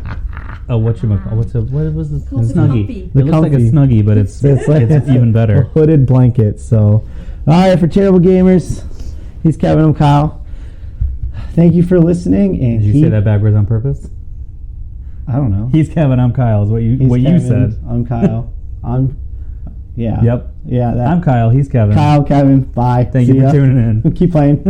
a what was this? Snuggie. It looks like a Snuggie, but it's even better. A hooded blanket. So, all right, for Terrible Gamers, he's Kevin. I'm Kyle. Thank you for listening. And Did you say that backwards on purpose? I don't know. He's Kevin. I'm Kyle. Is what you Kevin, said. I'm Kyle. Yeah. Yep. Yeah. I'm Kyle. He's Kevin. Kyle, Kevin. Bye. Thank you for tuning in. Keep playing.